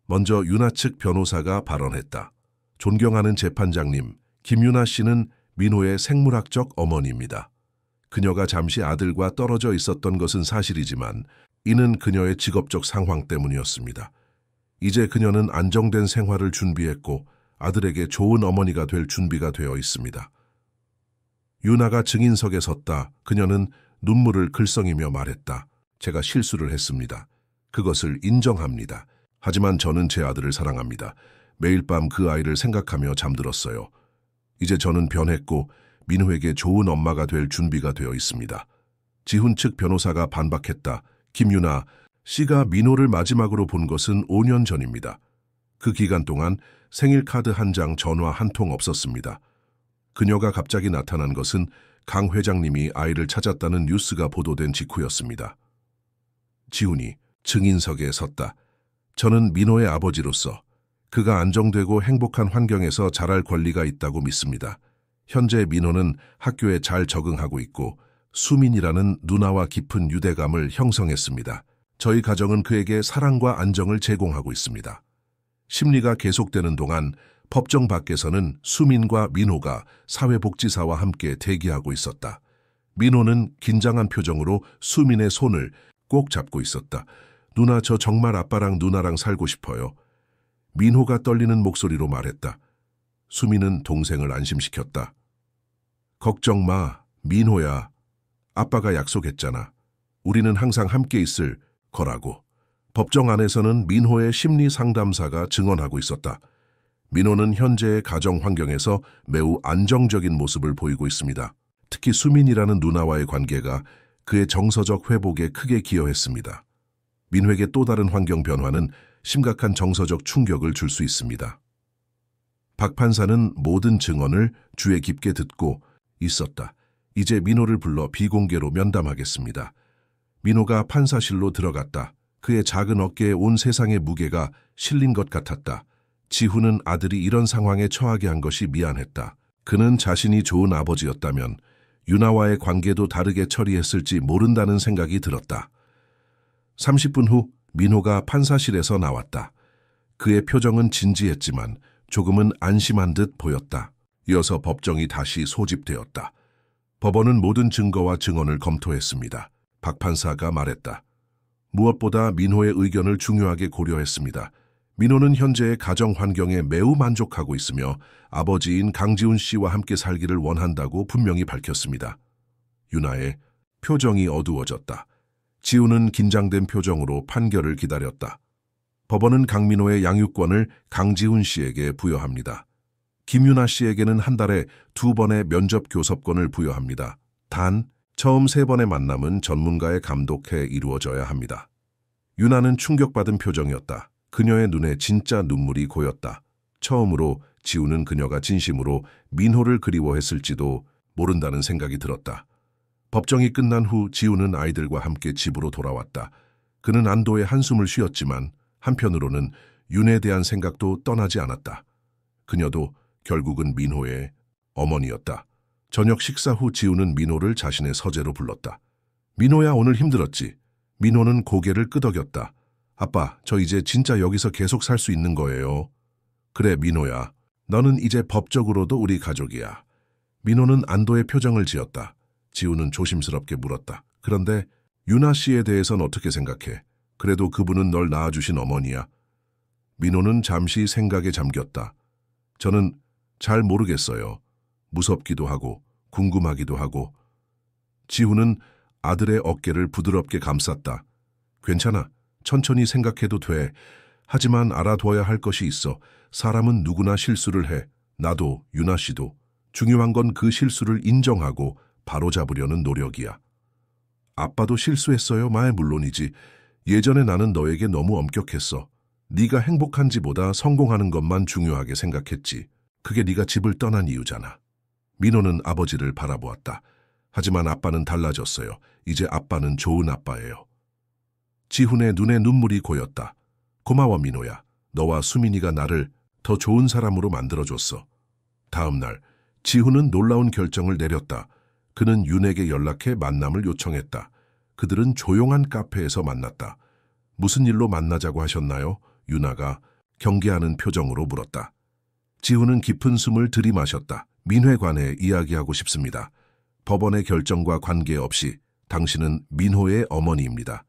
먼저 윤아 측 변호사가 발언했다. 존경하는 재판장님, 김윤아 씨는 민호의 생물학적 어머니입니다. 그녀가 잠시 아들과 떨어져 있었던 것은 사실이지만 이는 그녀의 직업적 상황 때문이었습니다. 이제 그녀는 안정된 생활을 준비했고 아들에게 좋은 어머니가 될 준비가 되어 있습니다. 윤아가 증인석에 섰다. 그녀는 눈물을 글썽이며 말했다. 제가 실수를 했습니다. 그것을 인정합니다. 하지만 저는 제 아들을 사랑합니다. 매일 밤 그 아이를 생각하며 잠들었어요. 이제 저는 변했고 민호에게 좋은 엄마가 될 준비가 되어 있습니다. 지훈 측 변호사가 반박했다. 김윤아 씨가 민호를 마지막으로 본 것은 5년 전입니다. 그 기간 동안 생일 카드 한 장, 전화 한 통 없었습니다. 그녀가 갑자기 나타난 것은 강 회장님이 아이를 찾았다는 뉴스가 보도된 직후였습니다. 지훈이 증인석에 섰다. 저는 민호의 아버지로서 그가 안정되고 행복한 환경에서 자랄 권리가 있다고 믿습니다. 현재 민호는 학교에 잘 적응하고 있고 수민이라는 누나와 깊은 유대감을 형성했습니다. 저희 가정은 그에게 사랑과 안정을 제공하고 있습니다. 심리가 계속되는 동안 법정 밖에서는 수민과 민호가 사회복지사와 함께 대기하고 있었다. 민호는 긴장한 표정으로 수민의 손을 꼭 잡고 있었다. 누나, 저 정말 아빠랑 누나랑 살고 싶어요. 민호가 떨리는 목소리로 말했다. 수민은 동생을 안심시켰다. 걱정 마, 민호야. 아빠가 약속했잖아. 우리는 항상 함께 있을 거라고. 법정 안에서는 민호의 심리 상담사가 증언하고 있었다. 민호는 현재의 가정 환경에서 매우 안정적인 모습을 보이고 있습니다. 특히 수민이라는 누나와의 관계가 그의 정서적 회복에 크게 기여했습니다. 민호에게 또 다른 환경 변화는 심각한 정서적 충격을 줄 수 있습니다. 박 판사는 모든 증언을 주의 깊게 듣고 있었다. 이제 민호를 불러 비공개로 면담하겠습니다. 민호가 판사실로 들어갔다. 그의 작은 어깨에 온 세상의 무게가 실린 것 같았다. 지훈은 아들이 이런 상황에 처하게 한 것이 미안했다. 그는 자신이 좋은 아버지였다면 유나와의 관계도 다르게 처리했을지 모른다는 생각이 들었다. 30분 후 민호가 판사실에서 나왔다. 그의 표정은 진지했지만 조금은 안심한 듯 보였다. 이어서 법정이 다시 소집되었다. 법원은 모든 증거와 증언을 검토했습니다. 박 판사가 말했다. 무엇보다 민호의 의견을 중요하게 고려했습니다. 민호는 현재의 가정 환경에 매우 만족하고 있으며 아버지인 강지훈 씨와 함께 살기를 원한다고 분명히 밝혔습니다. 유나의 표정이 어두워졌다. 지훈은 긴장된 표정으로 판결을 기다렸다. 법원은 강민호의 양육권을 강지훈 씨에게 부여합니다. 김유나 씨에게는 한 달에 2번의 면접 교섭권을 부여합니다. 단, 처음 3번의 만남은 전문가의 감독해 이루어져야 합니다. 유나는 충격받은 표정이었다. 그녀의 눈에 진짜 눈물이 고였다. 처음으로 지훈은 그녀가 진심으로 민호를 그리워했을지도 모른다는 생각이 들었다. 법정이 끝난 후 지훈은 아이들과 함께 집으로 돌아왔다. 그는 안도의 한숨을 쉬었지만 한편으로는 윤에 대한 생각도 떠나지 않았다. 그녀도 결국은 민호의 어머니였다. 저녁 식사 후 지훈은 민호를 자신의 서재로 불렀다. 민호야, 오늘 힘들었지? 민호는 고개를 끄덕였다. 아빠, 저 이제 진짜 여기서 계속 살 수 있는 거예요. 그래, 민호야. 너는 이제 법적으로도 우리 가족이야. 민호는 안도의 표정을 지었다. 지훈은 조심스럽게 물었다. 그런데 유나 씨에 대해선 어떻게 생각해? 그래도 그분은 널 낳아주신 어머니야. 민호는 잠시 생각에 잠겼다. 저는 잘 모르겠어요. 무섭기도 하고 궁금하기도 하고. 지훈은 아들의 어깨를 부드럽게 감쌌다. 괜찮아. 천천히 생각해도 돼. 하지만 알아둬야 할 것이 있어. 사람은 누구나 실수를 해. 나도, 유나 씨도. 중요한 건 그 실수를 인정하고 바로잡으려는 노력이야. 아빠도 실수했어요? 말 물론이지. 예전에 나는 너에게 너무 엄격했어. 네가 행복한지보다 성공하는 것만 중요하게 생각했지. 그게 네가 집을 떠난 이유잖아. 민호는 아버지를 바라보았다. 하지만 아빠는 달라졌어요. 이제 아빠는 좋은 아빠예요. 지훈의 눈에 눈물이 고였다. 고마워, 민호야. 너와 수민이가 나를 더 좋은 사람으로 만들어줬어. 다음 날 지훈은 놀라운 결정을 내렸다. 그는 윤에게 연락해 만남을 요청했다. 그들은 조용한 카페에서 만났다. 무슨 일로 만나자고 하셨나요? 유나가 경계하는 표정으로 물었다. 지훈은 깊은 숨을 들이마셨다. 민호에 관해 이야기하고 싶습니다. 법원의 결정과 관계없이 당신은 민호의 어머니입니다.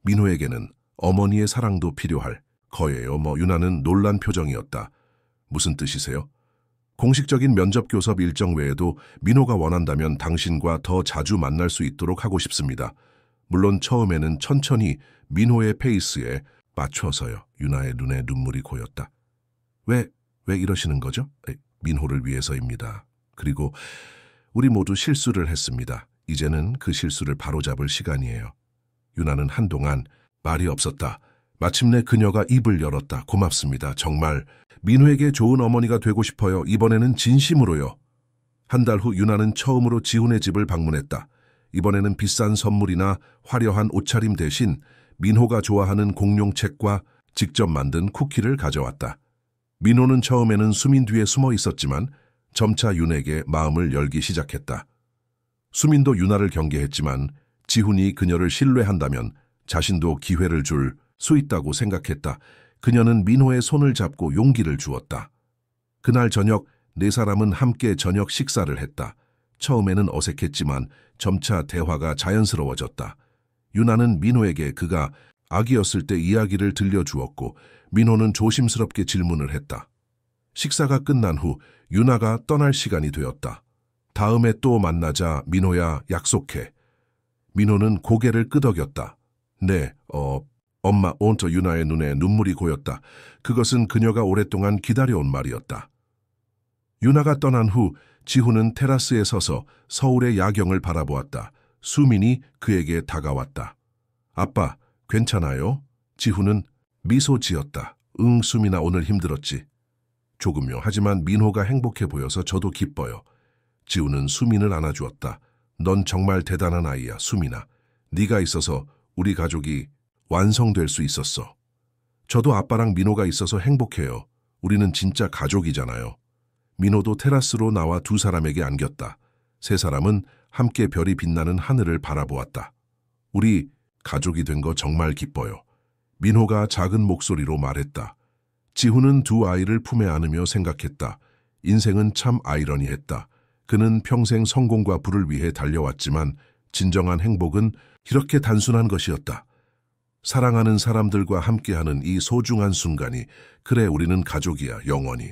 민호에게는 어머니의 사랑도 필요할 거예요. 유나는 놀란 표정이었다. 무슨 뜻이세요? 공식적인 면접 교섭 일정 외에도 민호가 원한다면 당신과 더 자주 만날 수 있도록 하고 싶습니다. 물론 처음에는 천천히 민호의 페이스에 맞춰서요. 유나의 눈에 눈물이 고였다. 왜 이러시는 거죠? 민호를 위해서입니다. 그리고 우리 모두 실수를 했습니다. 이제는 그 실수를 바로잡을 시간이에요. 유나는 한동안 말이 없었다. 마침내 그녀가 입을 열었다. 고맙습니다. 정말 민호에게 좋은 어머니가 되고 싶어요. 이번에는 진심으로요. 한 달 후 유나는 처음으로 지훈의 집을 방문했다. 이번에는 비싼 선물이나 화려한 옷차림 대신 민호가 좋아하는 공룡책과 직접 만든 쿠키를 가져왔다. 민호는 처음에는 수민 뒤에 숨어 있었지만 점차 윤에게 마음을 열기 시작했다. 수민도 윤아를 경계했지만 지훈이 그녀를 신뢰한다면 자신도 기회를 줄 수 있다고 생각했다. 그녀는 민호의 손을 잡고 용기를 주었다. 그날 저녁 네 사람은 함께 저녁 식사를 했다. 처음에는 어색했지만 점차 대화가 자연스러워졌다. 윤아는 민호에게 그가 아기였을 때 이야기를 들려주었고 민호는 조심스럽게 질문을 했다. 식사가 끝난 후 윤아가 떠날 시간이 되었다. 다음에 또 만나자 민호야 약속해. 민호는 고개를 끄덕였다. 네, 엄마. 온터 윤아의 눈에 눈물이 고였다. 그것은 그녀가 오랫동안 기다려온 말이었다. 윤아가 떠난 후 지훈은 테라스에 서서 서울의 야경을 바라보았다. 수민이 그에게 다가왔다. 아빠, 괜찮아요? 지훈은 미소 지었다. 응, 수민아 오늘 힘들었지. 조금요. 하지만 민호가 행복해 보여서 저도 기뻐요. 지훈은 수민을 안아주었다. 넌 정말 대단한 아이야, 수민아. 네가 있어서 우리 가족이 완성될 수 있었어. 저도 아빠랑 민호가 있어서 행복해요. 우리는 진짜 가족이잖아요. 민호도 테라스로 나와 두 사람에게 안겼다. 세 사람은 함께 별이 빛나는 하늘을 바라보았다. 우리 가족이 된 거 정말 기뻐요. 민호가 작은 목소리로 말했다. 지훈은 두 아이를 품에 안으며 생각했다. 인생은 참 아이러니했다. 그는 평생 성공과 부를 위해 달려왔지만 진정한 행복은 이렇게 단순한 것이었다. 사랑하는 사람들과 함께하는 이 소중한 순간이, 그래 우리는 가족이야, 영원히.